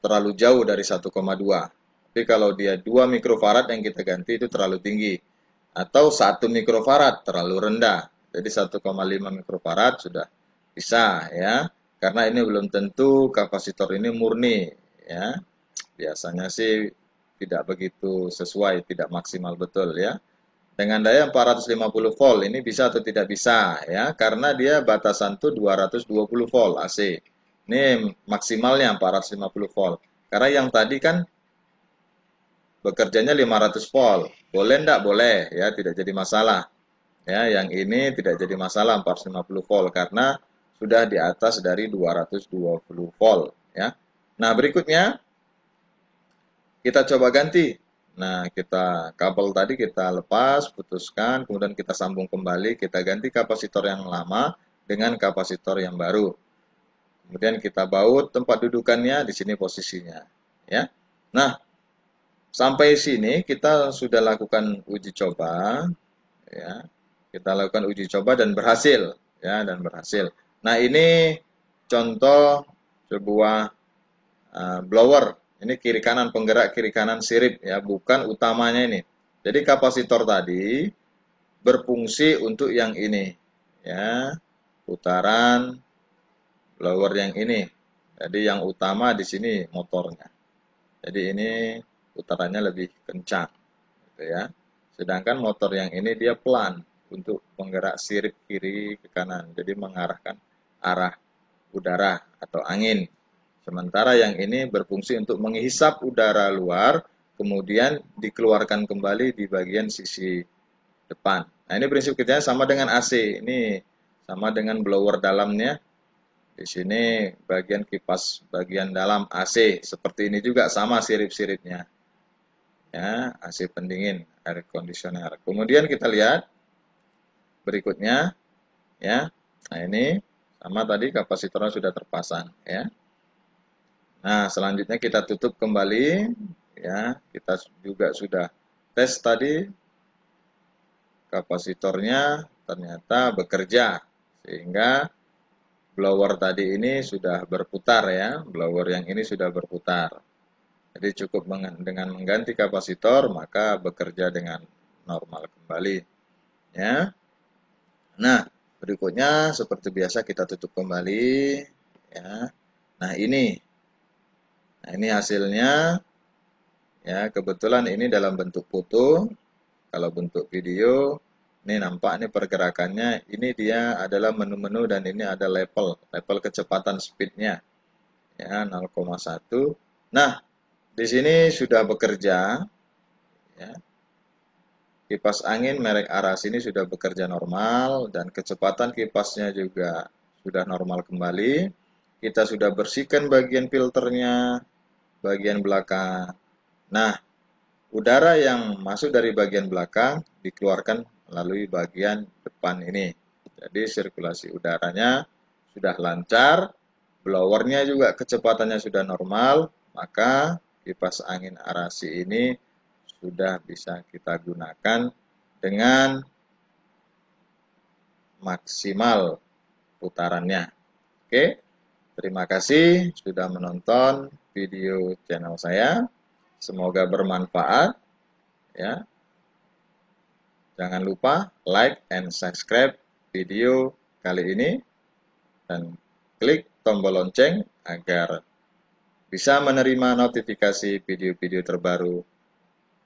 Speaker 1: terlalu jauh dari 1,2. Tapi kalau dia 2 mikrofarad yang kita ganti itu terlalu tinggi. Atau 1 mikrofarad terlalu rendah. Jadi 1,5 mikrofarad sudah bisa ya. Karena ini belum tentu kapasitor ini murni ya. Biasanya sih tidak begitu sesuai, tidak maksimal betul ya. Dengan daya 450 volt ini bisa atau tidak bisa ya, karena dia batasan tuh 220 volt AC. Ini maksimalnya 450 volt. Karena yang tadi kan bekerjanya 500 volt. Boleh enggak? Boleh ya, tidak jadi masalah. Ya, yang ini tidak jadi masalah 450 volt karena sudah di atas dari 220 volt ya. Nah, berikutnya kita coba ganti. Nah, kabel tadi kita lepas, putuskan, kemudian kita sambung kembali, kita ganti kapasitor yang lama dengan kapasitor yang baru. Kemudian kita baut tempat dudukannya, di sini posisinya, ya. Nah, sampai sini kita sudah lakukan uji coba, ya. Kita lakukan uji coba dan berhasil, ya, dan berhasil. Nah, ini contoh sebuah blower. Ini kiri kanan, penggerak kiri kanan sirip ya, bukan utamanya ini. Jadi kapasitor tadi berfungsi untuk yang ini ya, putaran blower yang ini. Jadi yang utama di sini motornya. Jadi ini putarannya lebih kencang gitu ya. Sedangkan motor yang ini dia pelan untuk menggerak sirip kiri ke kanan, jadi mengarahkan arah udara atau angin. Sementara yang ini berfungsi untuk menghisap udara luar, kemudian dikeluarkan kembali di bagian sisi depan. Nah, ini prinsip kerjanya sama dengan AC. Ini sama dengan blower dalamnya. Di sini bagian kipas bagian dalam AC. Seperti ini juga sama sirip-siripnya. Ya, AC pendingin, air conditioner. Kemudian kita lihat berikutnya, ya. Nah, ini sama tadi kapasitornya sudah terpasang, ya. Nah, selanjutnya kita tutup kembali, ya. Kita juga sudah tes tadi kapasitornya ternyata bekerja, sehingga blower tadi ini sudah berputar, ya. Blower yang ini sudah berputar. Jadi cukup dengan mengganti kapasitor maka bekerja dengan normal kembali, ya. Nah, berikutnya seperti biasa kita tutup kembali, ya. Nah, ini hasilnya, ya. Kebetulan ini dalam bentuk foto. Kalau bentuk video, ini nampak nih pergerakannya. Ini dia adalah menu-menu dan ini ada level kecepatan speednya, ya, 0,1. Nah, di sini sudah bekerja, ya. Kipas angin merek Aras ini sudah bekerja normal dan kecepatan kipasnya juga sudah normal kembali. Kita sudah bersihkan bagian filternya, bagian belakang. Nah, udara yang masuk dari bagian belakang dikeluarkan melalui bagian depan ini. Jadi sirkulasi udaranya sudah lancar, blowernya juga kecepatannya sudah normal, maka kipas angin Arasi ini sudah bisa kita gunakan dengan maksimal putarannya. Oke, terima kasih sudah menonton video channel saya. Semoga bermanfaat, ya. Jangan lupa like and subscribe video kali ini dan klik tombol lonceng agar bisa menerima notifikasi video-video terbaru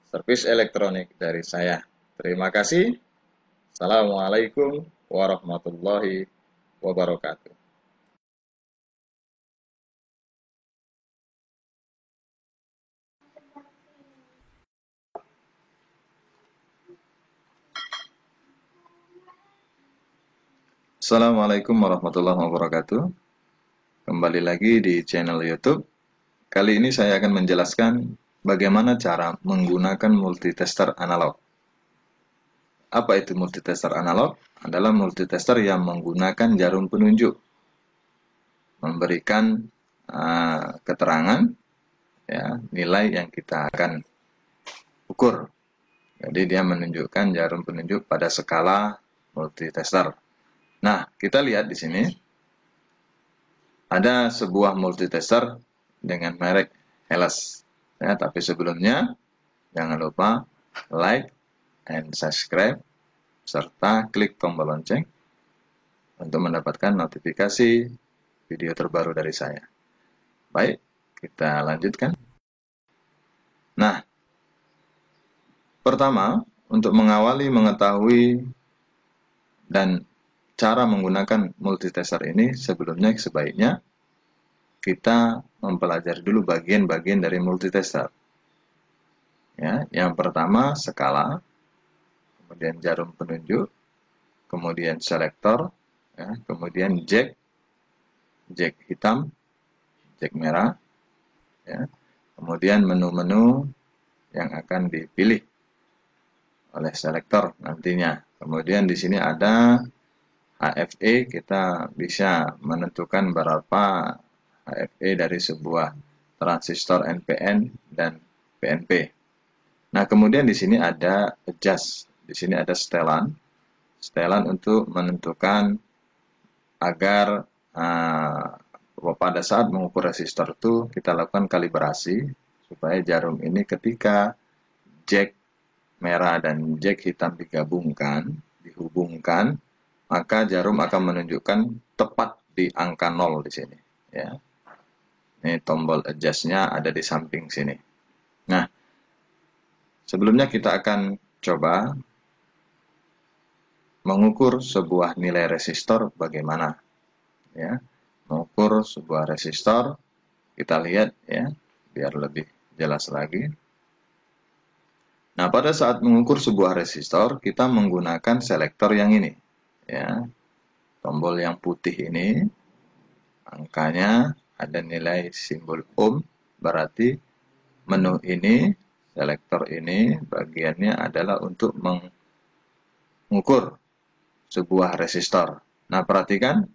Speaker 1: servis elektronik dari saya. Terima kasih. Assalamualaikum warahmatullahi wabarakatuh. Assalamualaikum warahmatullahi wabarakatuh. Kembali lagi di channel YouTube. Kali ini saya akan menjelaskan bagaimana cara menggunakan multitester analog. Apa itu multitester analog? Adalah multitester yang menggunakan jarum penunjuk, memberikan keterangan, ya, nilai yang kita akan ukur. Jadi dia menunjukkan jarum penunjuk pada skala multitester. Nah, kita lihat di sini ada sebuah multitester dengan merek Helles. Ya, tapi sebelumnya jangan lupa like and subscribe serta klik tombol lonceng untuk mendapatkan notifikasi video terbaru dari saya. Baik, kita lanjutkan. Nah, pertama, untuk mengawali mengetahui dan cara menggunakan multitester ini, sebelumnya sebaiknya kita mempelajari dulu bagian-bagian dari multitester. Ya, yang pertama skala, kemudian jarum penunjuk, kemudian selektor, ya, kemudian jack hitam, jack merah, ya, kemudian menu-menu yang akan dipilih oleh selektor nantinya. Kemudian di sini ada HFE, kita bisa menentukan berapa HFE dari sebuah transistor NPN dan PNP. Nah, kemudian di sini ada adjust, di sini ada setelan untuk menentukan agar pada saat mengukur resistor itu kita lakukan kalibrasi supaya jarum ini ketika jack merah dan jack hitam dihubungkan, maka jarum akan menunjukkan tepat di angka 0 di sini, ya. Ini tombol adjust-nya ada di samping sini. Nah, Sebelumnya kita akan coba mengukur sebuah nilai resistor bagaimana, ya. Mengukur sebuah resistor, kita lihat ya, biar lebih jelas lagi. Nah, pada saat mengukur sebuah resistor, kita menggunakan selektor yang ini, ya. Tombol yang putih ini, angkanya ada nilai simbol ohm, berarti menu ini, selektor ini, bagiannya adalah untuk mengukur sebuah resistor. Nah, perhatikan,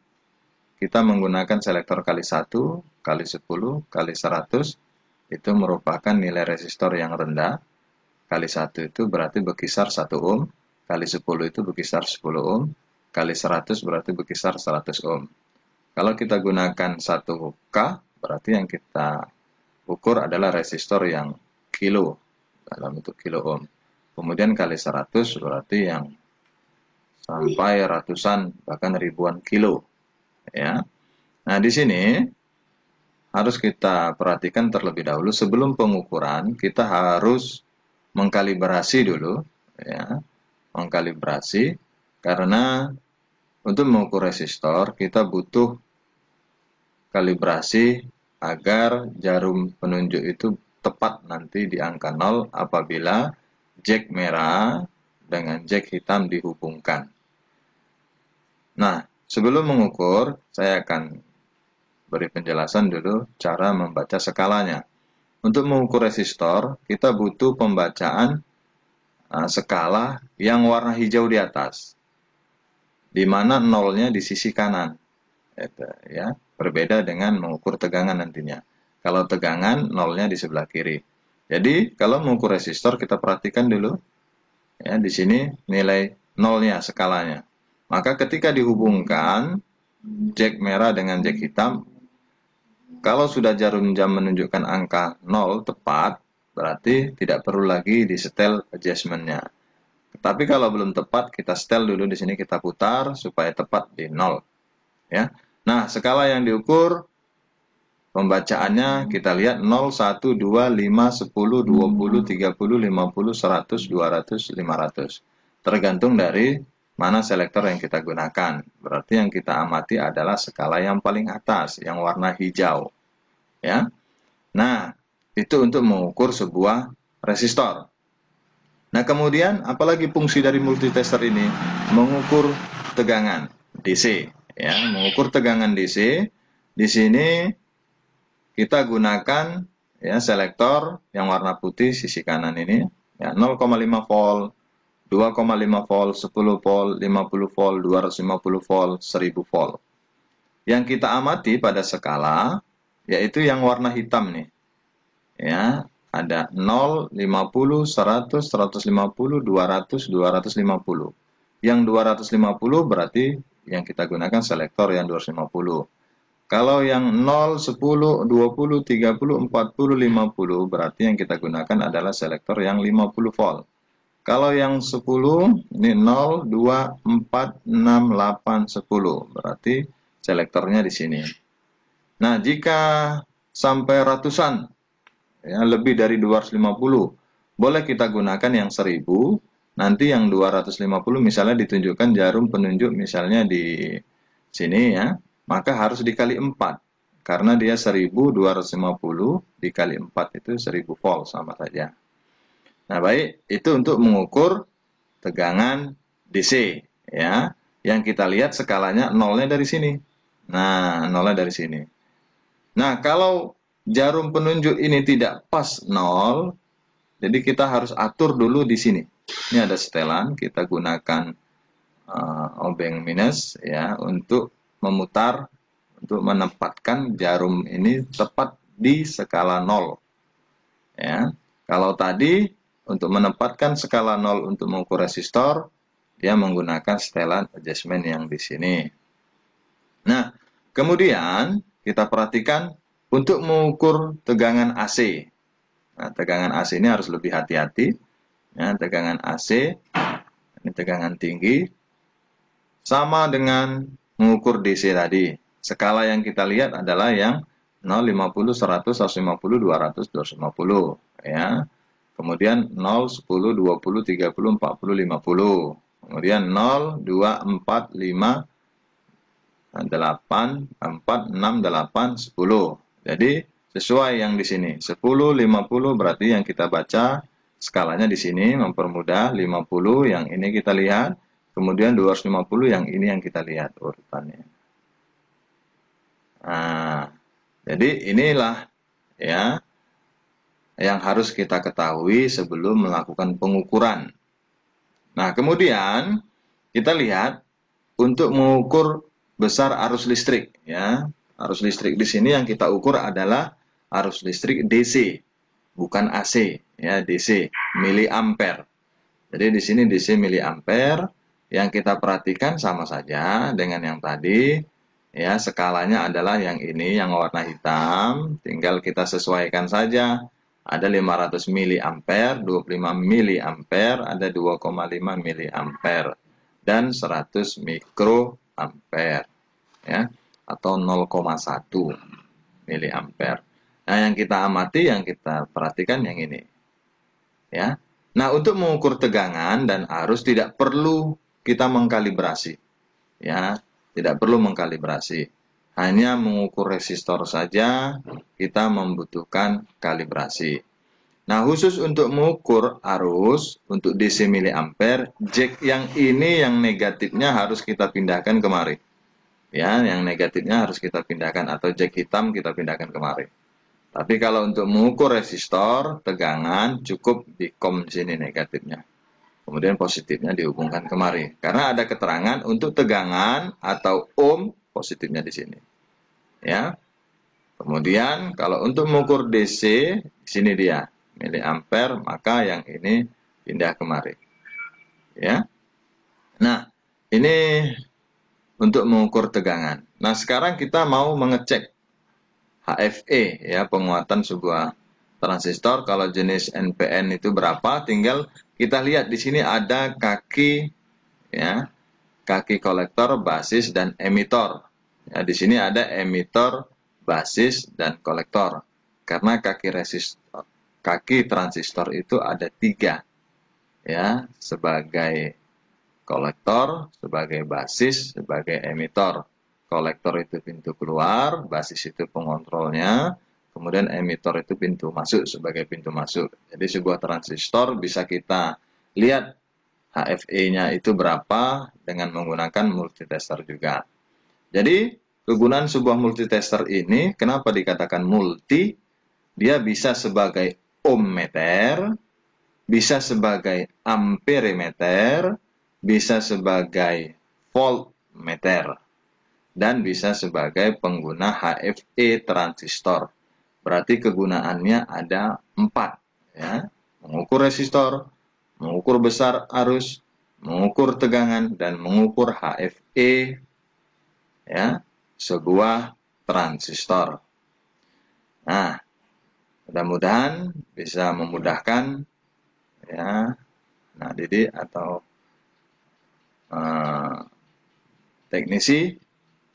Speaker 1: kita menggunakan selektor kali 1, kali 10, kali 100, itu merupakan nilai resistor yang rendah. Kali 1 itu berarti berkisar 1 ohm, kali 10 itu berkisar 10 ohm, kali 100 berarti berkisar 100 ohm. Kalau kita gunakan 1K, berarti yang kita ukur adalah resistor yang kilo, dalam bentuk kilo ohm. Kemudian kali 100 berarti yang sampai ratusan, bahkan ribuan kilo. Ya. Nah, di sini harus kita perhatikan terlebih dahulu, sebelum pengukuran, kita harus mengkalibrasi dulu, ya, mengkalibrasi, karena untuk mengukur resistor kita butuh kalibrasi agar jarum penunjuk itu tepat nanti di angka 0 apabila jack merah dengan jack hitam dihubungkan. Nah, sebelum mengukur, saya akan beri penjelasan dulu cara membaca skalanya. Untuk mengukur resistor, kita butuh pembacaan skala yang warna hijau di atas, di mana nolnya di sisi kanan, ya, berbeda dengan mengukur tegangan nantinya. Kalau tegangan, nolnya di sebelah kiri. Jadi, kalau mengukur resistor, kita perhatikan dulu, ya, di sini nilai nolnya, skalanya. Maka ketika dihubungkan jack merah dengan jack hitam, kalau sudah jarum jam menunjukkan angka 0 tepat, berarti tidak perlu lagi disetel adjustment-nya. Tapi kalau belum tepat, kita setel dulu di sini, kita putar supaya tepat di 0. Ya. Nah, skala yang diukur, pembacaannya kita lihat 0, 1, 2, 5, 10, 20, 30, 50, 100, 200, 500. Tergantung dari mana selektor yang kita gunakan. Berarti yang kita amati adalah skala yang paling atas, yang warna hijau. Ya. Nah, itu untuk mengukur sebuah resistor. Nah, kemudian apalagi fungsi dari multitester ini? Mengukur tegangan DC, ya, mengukur tegangan DC. Di sini kita gunakan, ya, selektor yang warna putih sisi kanan ini, ya, 0,5 volt, 2,5 volt, 10 volt, 50 volt, 250 volt, 1000 volt. Yang kita amati pada skala yaitu yang warna hitam nih. Ya, ada 0, 50, 100, 150, 200, 250. Yang 250 berarti yang kita gunakan selektor yang 250. Kalau yang 0, 10, 20, 30, 40, 50 berarti yang kita gunakan adalah selektor yang 50 volt. Kalau yang 10, ini 0, 2, 4, 6, 8, 10. Berarti selektornya di sini. Nah, jika sampai ratusan, ya, lebih dari 250, boleh kita gunakan yang 1000. Nanti yang 250 misalnya ditunjukkan jarum penunjuk misalnya di sini, ya, maka harus dikali 4. Karena dia 1250 dikali 4 itu 1000 volt sama saja. Nah, baik, itu untuk mengukur tegangan DC, ya. Yang kita lihat skalanya nolnya dari sini. Nah, nolnya dari sini. Nah, kalau jarum penunjuk ini tidak pas 0, jadi kita harus atur dulu di sini. Ini ada setelan, kita gunakan obeng minus, ya, untuk memutar, untuk menempatkan jarum ini tepat di skala 0. Ya. Kalau tadi untuk menempatkan skala 0 untuk mengukur resistor, dia menggunakan setelan adjustment yang di sini. Nah, kemudian kita perhatikan untuk mengukur tegangan AC. Nah, tegangan AC ini harus lebih hati-hati. Ya, tegangan AC, ini tegangan tinggi, sama dengan mengukur DC tadi. Skala yang kita lihat adalah yang 0, 50, 100, 150, 200, 250. Ya. Kemudian 0, 10, 20, 30, 40, 50. Kemudian 0, 2, 4, 5, 8, 4, 6, 8, 10. Jadi sesuai yang di sini. 10, 50 berarti yang kita baca skalanya di sini mempermudah. 50 yang ini kita lihat. Kemudian 250 yang ini yang kita lihat urutannya. Nah, jadi inilah ya yang harus kita ketahui sebelum melakukan pengukuran. Nah, kemudian kita lihat untuk mengukur besar arus listrik ya. Arus listrik di sini yang kita ukur adalah arus listrik DC, bukan AC ya, DC miliampere. Jadi di sini DC miliampere, yang kita perhatikan sama saja dengan yang tadi ya, skalanya adalah yang ini yang warna hitam, tinggal kita sesuaikan saja. Ada 500 miliampere, 25 miliampere, ada 2,5 miliampere dan 100 mikroampere ya, atau 0,1 miliampere. Nah, yang kita amati, yang kita perhatikan yang ini ya. Nah, untuk mengukur tegangan dan arus tidak perlu kita mengkalibrasi ya, tidak perlu mengkalibrasi. Hanya mengukur resistor saja kita membutuhkan kalibrasi. Nah, khusus untuk mengukur arus untuk DC miliampere, jack yang ini yang negatifnya harus kita pindahkan kemari. Ya, yang negatifnya harus kita pindahkan, atau jack hitam kita pindahkan kemari. Tapi kalau untuk mengukur resistor tegangan cukup di COM sini negatifnya. Kemudian positifnya dihubungkan kemari. Karena ada keterangan untuk tegangan atau ohm positifnya di sini. Ya. Kemudian kalau untuk mengukur DC, di sini dia miliampere, maka yang ini pindah kemari. Ya. Nah, ini untuk mengukur tegangan. Nah, sekarang kita mau mengecek HFE ya, penguatan sebuah transistor. Kalau jenis NPN itu berapa? Tinggal kita lihat di sini ada kaki ya, kaki kolektor, basis dan emitor. Ya, di sini ada emitor, basis dan kolektor. Karena kaki transistor itu ada 3 ya, sebagai kolektor, sebagai basis, sebagai emitor. Kolektor itu pintu keluar, basis itu pengontrolnya, kemudian emitor itu pintu masuk sebagai pintu masuk. Jadi sebuah transistor bisa kita lihat HFE-nya itu berapa dengan menggunakan multitester juga. Jadi kegunaan sebuah multitester ini kenapa dikatakan multi? Dia bisa sebagai ohmmeter, bisa sebagai amperemeter, bisa sebagai voltmeter, dan bisa sebagai pengguna HFE transistor. Berarti kegunaannya ada 4 ya. Mengukur resistor, mengukur besar arus, mengukur tegangan, dan mengukur HFE ya, sebuah transistor. Nah, mudah-mudahan bisa memudahkan ya, nah Didi atau teknisi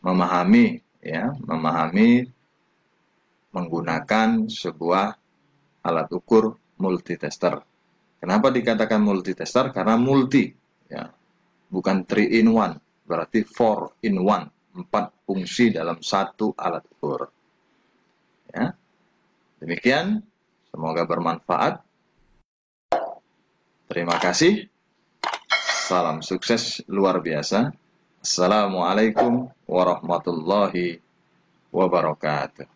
Speaker 1: memahami ya, memahami menggunakan sebuah alat ukur multitester. Kenapa dikatakan multitester? Karena multi ya, bukan 3 in 1, berarti 4 in 1, 4 fungsi dalam satu alat ukur. Ya. Demikian, semoga bermanfaat. Terima kasih. Salam sukses luar biasa. Assalamualaikum warahmatullahi wabarakatuh.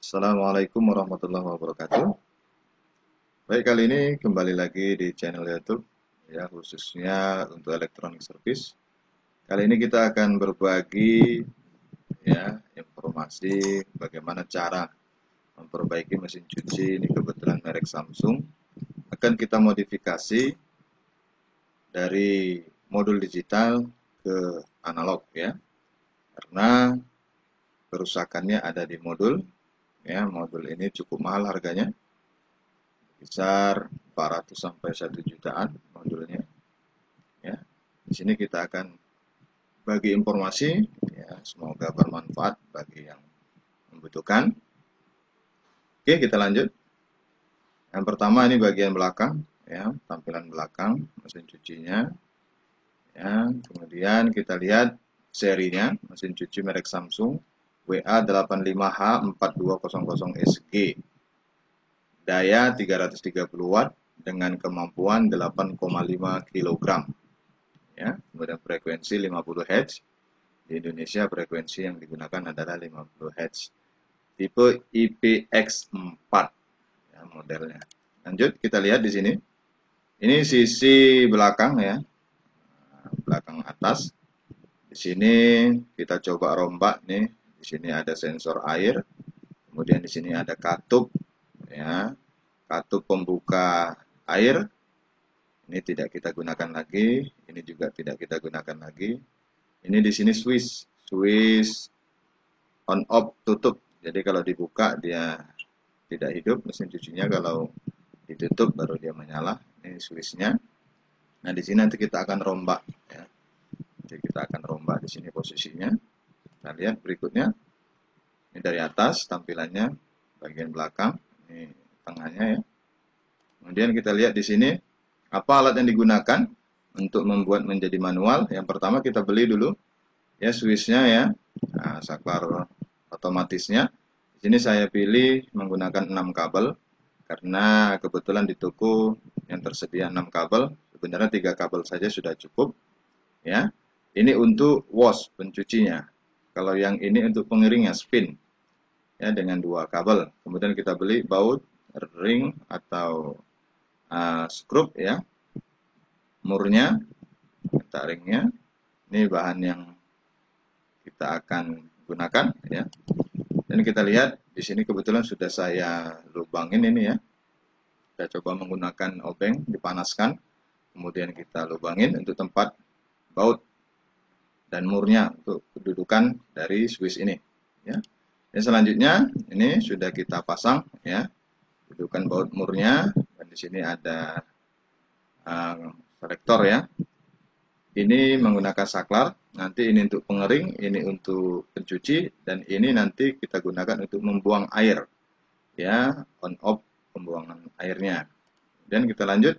Speaker 1: Assalamualaikum warahmatullahi wabarakatuh. Baik, kali ini kembali lagi di channel YouTube ya, khususnya untuk electronic service. Kali ini kita akan berbagi ya informasi bagaimana cara memperbaiki mesin cuci. Ini kebetulan merek Samsung. Akan kita modifikasi dari modul digital ke analog ya. Karena kerusakannya ada di modul ya. Modul ini cukup mahal harganya. Besar 400 sampai 1 jutaan modulnya. Ya, di sini kita akan bagi informasi, ya, semoga bermanfaat bagi yang membutuhkan. Oke, kita lanjut. Yang pertama ini bagian belakang, ya, tampilan belakang mesin cucinya. Ya, kemudian kita lihat serinya, mesin cuci merek Samsung WA85H4200SG. Daya 330 watt dengan kemampuan 8,5 kg. Ya, kemudian frekuensi 50 Hz. Di Indonesia frekuensi yang digunakan adalah 50 Hz. Tipe IPX4 ya, modelnya. Lanjut kita lihat di sini. Ini sisi belakang ya. Belakang atas. Di sini kita coba rombak nih. Di sini ada sensor air. Kemudian di sini ada katup ya. Katup pembuka air. Ini tidak kita gunakan lagi. Ini juga tidak kita gunakan lagi. Ini di sini switch on off tutup. Jadi kalau dibuka dia tidak hidup mesin cucinya, kalau ditutup baru dia menyala. Ini switchnya. Nah di sini nanti kita akan rombak. Ya. Jadi kita akan rombak di sini posisinya. Kita lihat berikutnya. Ini dari atas tampilannya, bagian belakang. Ini tengahnya ya. Kemudian kita lihat di sini apa alat yang digunakan untuk membuat menjadi manual. Yang pertama kita beli dulu ya switchnya ya. Nah, saklar otomatisnya. Di sini saya pilih menggunakan 6 kabel karena kebetulan di toko yang tersedia 6 kabel. Sebenarnya 3 kabel saja sudah cukup ya. Ini untuk wash pencucinya. Kalau yang ini untuk pengiringnya spin ya dengan 2 kabel. Kemudian kita beli baut, ring atau skrup ya. Murnya, kita ringnya. Ini bahan yang kita akan gunakan ya. Dan kita lihat di sini kebetulan sudah saya lubangin ini ya. Kita coba menggunakan obeng, dipanaskan, kemudian kita lubangin untuk tempat baut dan murnya untuk kedudukan dari switch ini ya. Dan selanjutnya ini sudah kita pasang ya, kedudukan baut murnya, dan di sini ada selektor ya. Ini menggunakan saklar, nanti ini untuk pengering, ini untuk pencuci, dan ini nanti kita gunakan untuk membuang air ya, on off pembuangan airnya. Dan kita lanjut,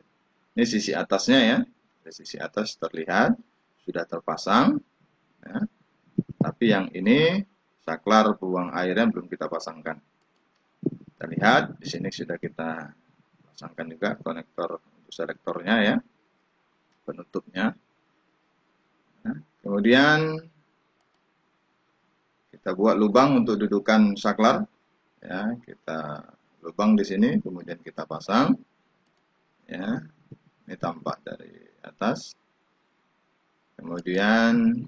Speaker 1: ini sisi atasnya ya, dari sisi atas terlihat sudah terpasang ya. Tapi yang ini saklar buang airnya belum kita pasangkan. Kita lihat di sini sudah kita pasangkan juga konektor untuk selektornya ya, penutupnya. Nah, kemudian kita buat lubang untuk dudukan saklar ya, kita lubang di sini, kemudian kita pasang ya. Ini tampak dari atas. Kemudian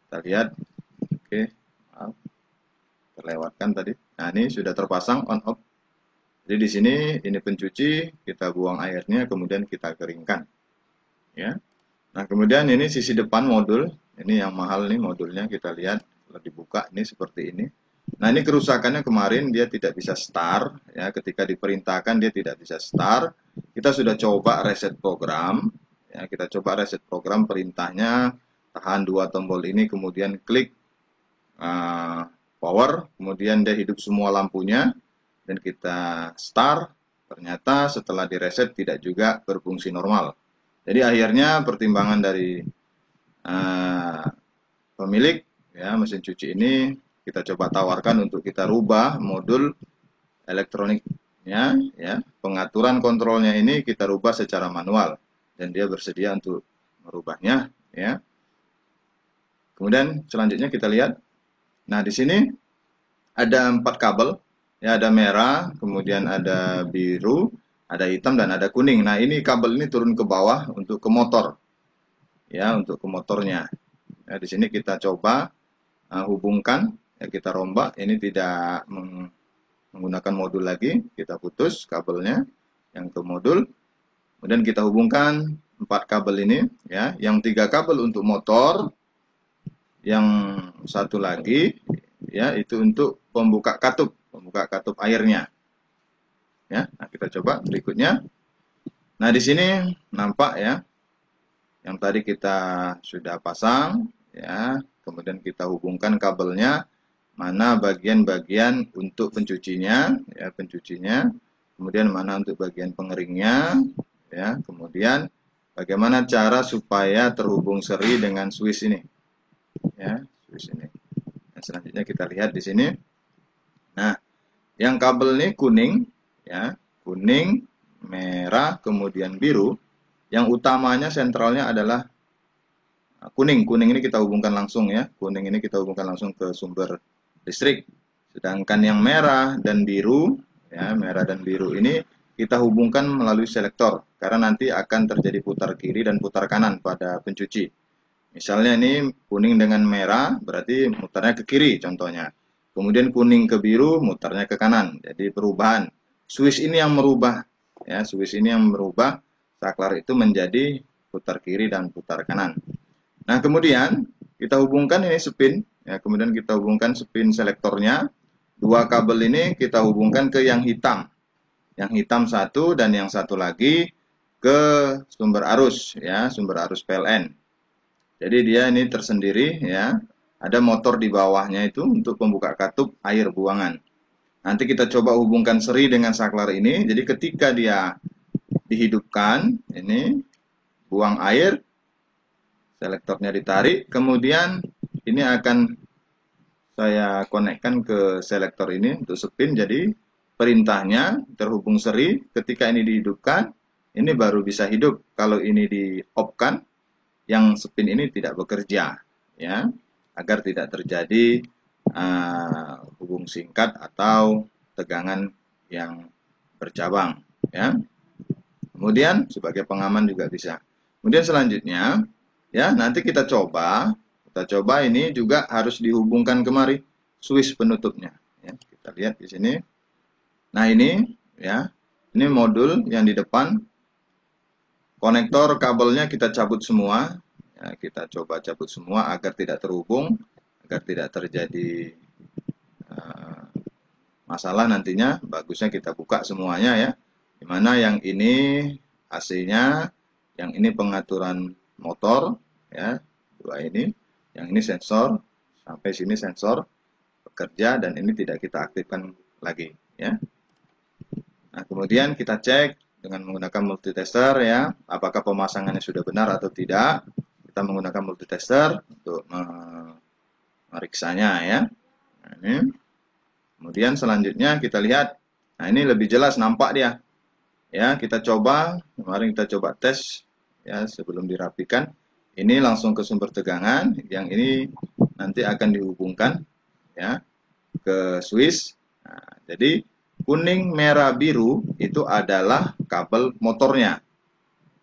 Speaker 1: kita lihat, oke, maaf, terlewatkan tadi. Nah, ini sudah terpasang on off. Jadi di sini ini pencuci, kita buang airnya, kemudian kita keringkan ya. Nah, kemudian ini sisi depan modul. Ini yang mahal nih modulnya, kita lihat kalau dibuka ini seperti ini. Nah, ini kerusakannya kemarin dia tidak bisa start ya, ketika diperintahkan dia tidak bisa start. Kita sudah coba reset program ya, kita coba reset program, perintahnya tahan 2 tombol ini, kemudian klik power, kemudian dia hidup semua lampunya dan kita start. Ternyata setelah direset tidak juga berfungsi normal. Jadi akhirnya pertimbangan dari pemilik ya mesin cuci ini, kita coba tawarkan untuk kita rubah modul elektroniknya ya, pengaturan kontrolnya ini kita rubah secara manual, dan dia bersedia untuk merubahnya ya. Kemudian selanjutnya kita lihat, nah di sini ada 4 kabel ya, ada merah, kemudian ada biru, ada hitam, dan ada kuning. Nah, ini kabel ini turun ke bawah untuk ke motor ya, untuk ke motornya. Nah, di sini kita coba hubungkan ya, kita rombak. Ini tidak menggunakan modul lagi, kita putus kabelnya yang ke modul, kemudian kita hubungkan 4 kabel ini ya, yang 3 kabel untuk motor, yang satu lagi ya itu untuk pembuka katup airnya ya. Nah, kita coba berikutnya. Nah, di sini nampak ya, yang tadi kita sudah pasang ya, kemudian kita hubungkan kabelnya, mana bagian-bagian untuk pencucinya ya, pencucinya, kemudian mana untuk bagian pengeringnya ya, kemudian bagaimana cara supaya terhubung seri dengan switch ini ya, switch ini. Nah, selanjutnya kita lihat di sini. Nah, yang kabel ini kuning ya, kuning, merah, kemudian biru. Yang utamanya sentralnya adalah kuning. Kuning ini kita hubungkan langsung ya. Kuning ini kita hubungkan langsung ke sumber listrik. Sedangkan yang merah dan biru ya, merah dan biru ini kita hubungkan melalui selektor karena nanti akan terjadi putar kiri dan putar kanan pada pencuci. Misalnya ini kuning dengan merah berarti mutarnya ke kiri contohnya. Kemudian kuning ke biru mutarnya ke kanan. Jadi perubahan. Switch ini yang merubah ya, switch ini yang merubah saklar itu menjadi putar kiri dan putar kanan. Nah, kemudian kita hubungkan ini spin ya, kemudian kita hubungkan spin selektornya. Dua kabel ini kita hubungkan ke yang hitam. Yang hitam satu dan yang satu lagi ke sumber arus ya, sumber arus PLN. Jadi dia ini tersendiri ya. Ada motor di bawahnya itu untuk pembuka katup air buangan. Nanti kita coba hubungkan seri dengan saklar ini. Jadi ketika dia dihidupkan, ini buang air, selektornya ditarik, kemudian ini akan saya konekkan ke selektor ini untuk spin. Jadi perintahnya terhubung seri. Ketika ini dihidupkan, ini baru bisa hidup. Kalau ini di-off-kan, yang spin ini tidak bekerja ya, agar tidak terjadi hubung singkat atau tegangan yang bercabang ya. Kemudian sebagai pengaman juga bisa. Kemudian selanjutnya ya, nanti kita coba ini juga harus dihubungkan kemari switch penutupnya ya. Kita lihat di sini. Nah, ini ya, ini modul yang di depan. Konektor kabelnya kita cabut semua, ya, kita coba cabut semua agar tidak terhubung, agar tidak terjadi masalah nantinya. Bagusnya kita buka semuanya ya. Dimana yang ini AC-nya, yang ini pengaturan motor, ya, dua ini, yang ini sensor, sampai sini sensor bekerja dan ini tidak kita aktifkan lagi, ya. Nah, kemudian kita cek dengan menggunakan multitester ya, apakah pemasangannya sudah benar atau tidak. Kita menggunakan multitester untuk meriksanya ya. Nah, ini. Kemudian selanjutnya kita lihat, nah ini lebih jelas nampak dia. Ya, kita coba, kemarin kita coba tes ya sebelum dirapikan. Ini langsung ke sumber tegangan, yang ini nanti akan dihubungkan ya ke switch. Nah, jadi kuning, merah, biru itu adalah kabel motornya.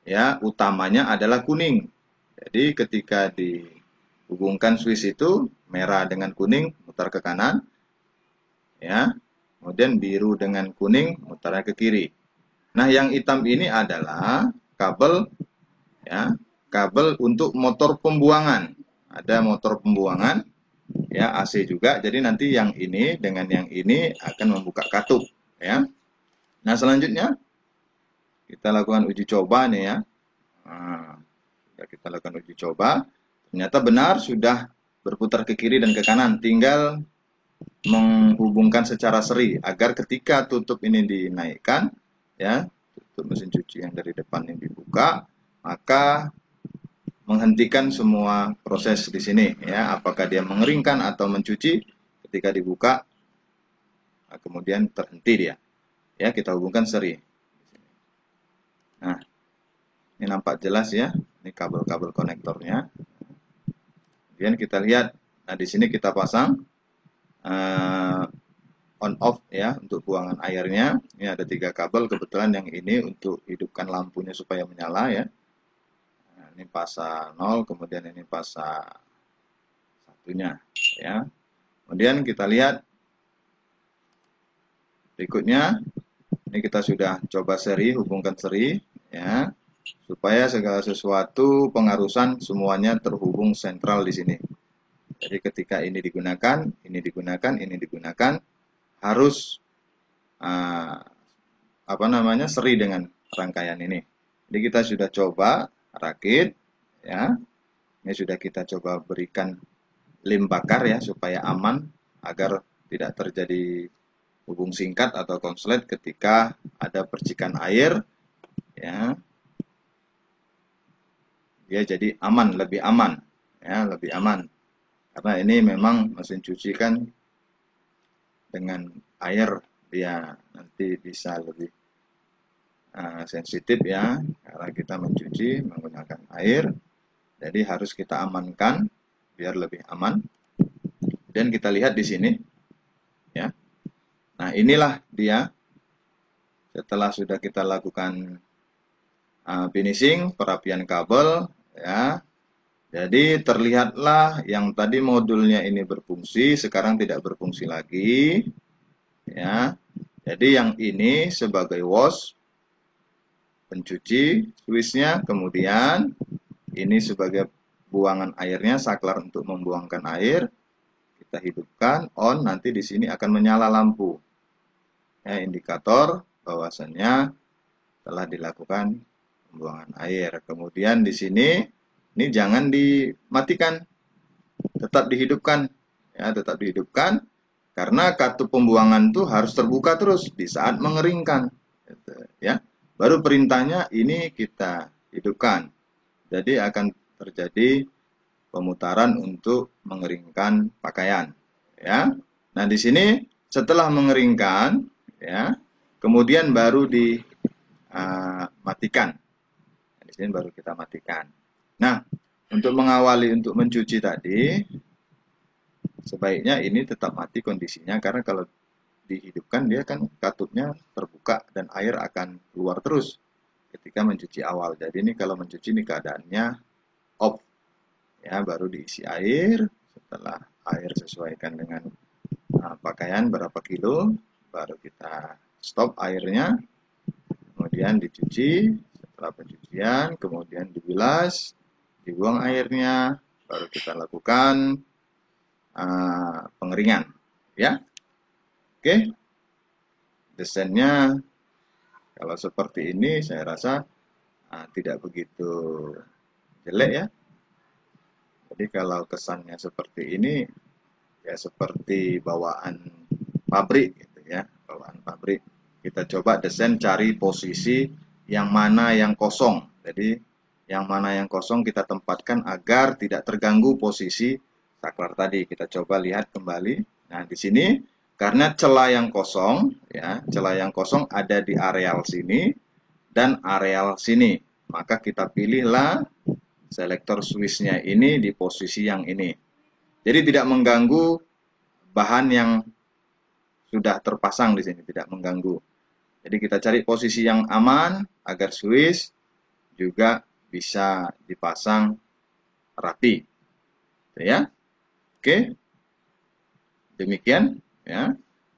Speaker 1: Ya, utamanya adalah kuning. Jadi ketika dihubungkan switch itu merah dengan kuning mutar ke kanan, ya. Kemudian biru dengan kuning mutarnya ke kiri. Nah, yang hitam ini adalah kabel ya, kabel untuk motor pembuangan. Ada motor pembuangan ya, AC juga. Jadi nanti yang ini dengan yang ini akan membuka katup ya. Nah, selanjutnya kita lakukan uji coba nih ya. Nah, kita lakukan uji coba. Ternyata benar sudah berputar ke kiri dan ke kanan. Tinggal menghubungkan secara seri agar ketika tutup ini dinaikkan ya, tutup mesin cuci yang dari depan ini dibuka, maka menghentikan semua proses di sini ya, apakah dia mengeringkan atau mencuci. Ketika dibuka kemudian terhenti dia ya, kita hubungkan seri. Nah, ini nampak jelas ya, ini kabel-kabel konektornya. Kemudian kita lihat, nah di sini kita pasang on off ya untuk buangan airnya. Ini ada 3 kabel, kebetulan yang ini untuk hidupkan lampunya supaya menyala ya. Nah, ini pasa 0, kemudian ini pasa satunya ya. Kemudian kita lihat berikutnya, ini kita sudah coba seri, hubungkan seri ya, supaya segala sesuatu pengarusan semuanya terhubung sentral di sini. Jadi ketika ini digunakan, ini digunakan, ini digunakan, harus seri dengan rangkaian ini. Jadi kita sudah coba rakit, ya. Ini sudah kita coba berikan lem bakar ya supaya aman agar tidak terjadi hubung singkat atau konslet ketika ada percikan air, ya. Dia jadi aman, lebih aman, ya, lebih aman. Karena ini memang mesin cuci kan dengan air dia nanti bisa lebih sensitif ya, karena kita mencuci menggunakan air. Jadi harus kita amankan biar lebih aman. Dan kita lihat di sini, ya. Nah inilah dia setelah sudah kita lakukan finishing, perapian kabel, ya. Jadi terlihatlah yang tadi modulnya ini berfungsi, sekarang tidak berfungsi lagi, ya. Jadi yang ini sebagai wash pencuci switchnya, kemudian ini sebagai buangan airnya, saklar untuk membuangkan air. Kita hidupkan on, nanti di sini akan menyala lampu. Ya, indikator bahwasannya telah dilakukan pembuangan air. Kemudian di sini ini jangan dimatikan, tetap dihidupkan. Ya, tetap dihidupkan karena katup pembuangan itu harus terbuka terus di saat mengeringkan. Ya, baru perintahnya ini kita hidupkan. Jadi akan terjadi pemutaran untuk mengeringkan pakaian, ya. Nah, di sini setelah mengeringkan, ya, kemudian baru dimatikan. Di sini baru kita matikan. Nah, untuk mengawali untuk mencuci tadi, sebaiknya ini tetap mati kondisinya karena kalau dihidupkan dia kan katupnya terbuka dan air akan keluar terus ketika mencuci awal. Jadi ini kalau mencuci ini keadaannya off, ya, baru diisi air. Setelah air sesuaikan dengan pakaian berapa kilo, baru kita stop airnya, kemudian dicuci. Setelah pencucian kemudian dibilas, dibuang airnya, baru kita lakukan pengeringan, ya. Oke, desainnya kalau seperti ini saya rasa tidak begitu jelek ya. Jadi kalau kesannya seperti ini, ya seperti bawaan pabrik gitu ya, bawaan pabrik. Kita coba desain cari posisi yang mana yang kosong. Jadi yang mana yang kosong kita tempatkan agar tidak terganggu posisi saklar tadi. Kita coba lihat kembali. Nah, di sini karena celah yang kosong, ya, celah yang kosong ada di areal sini dan areal sini. Maka kita pilihlah selektor switch-nya ini di posisi yang ini. Jadi tidak mengganggu bahan yang sudah terpasang di sini, tidak mengganggu. Jadi kita cari posisi yang aman agar switch juga bisa dipasang rapi. Ya. Oke. Demikian ya.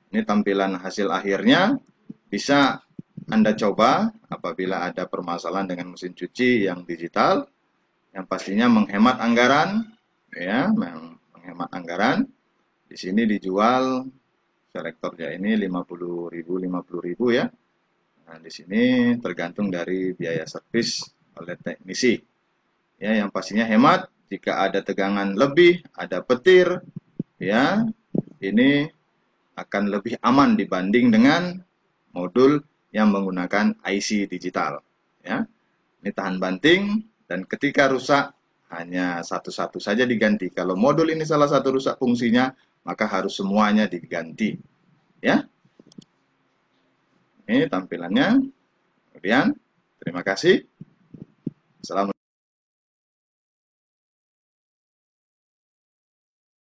Speaker 1: Ini tampilan hasil akhirnya. Bisa Anda coba apabila ada permasalahan dengan mesin cuci yang digital, yang pastinya menghemat anggaran, ya, menghemat anggaran. Di sini dijual selektornya ini 50.000 ya. Nah, di sini tergantung dari biaya servis oleh teknisi. Ya, yang pastinya hemat. Jika ada tegangan lebih, ada petir, ya, ini akan lebih aman dibanding dengan modul yang menggunakan IC digital. Ya, ini tahan banting dan ketika rusak hanya satu-satu saja diganti. Kalau modul ini salah satu rusak fungsinya, maka harus semuanya diganti. Ya, ini tampilannya. Kemudian, terima kasih. Assalamualaikum.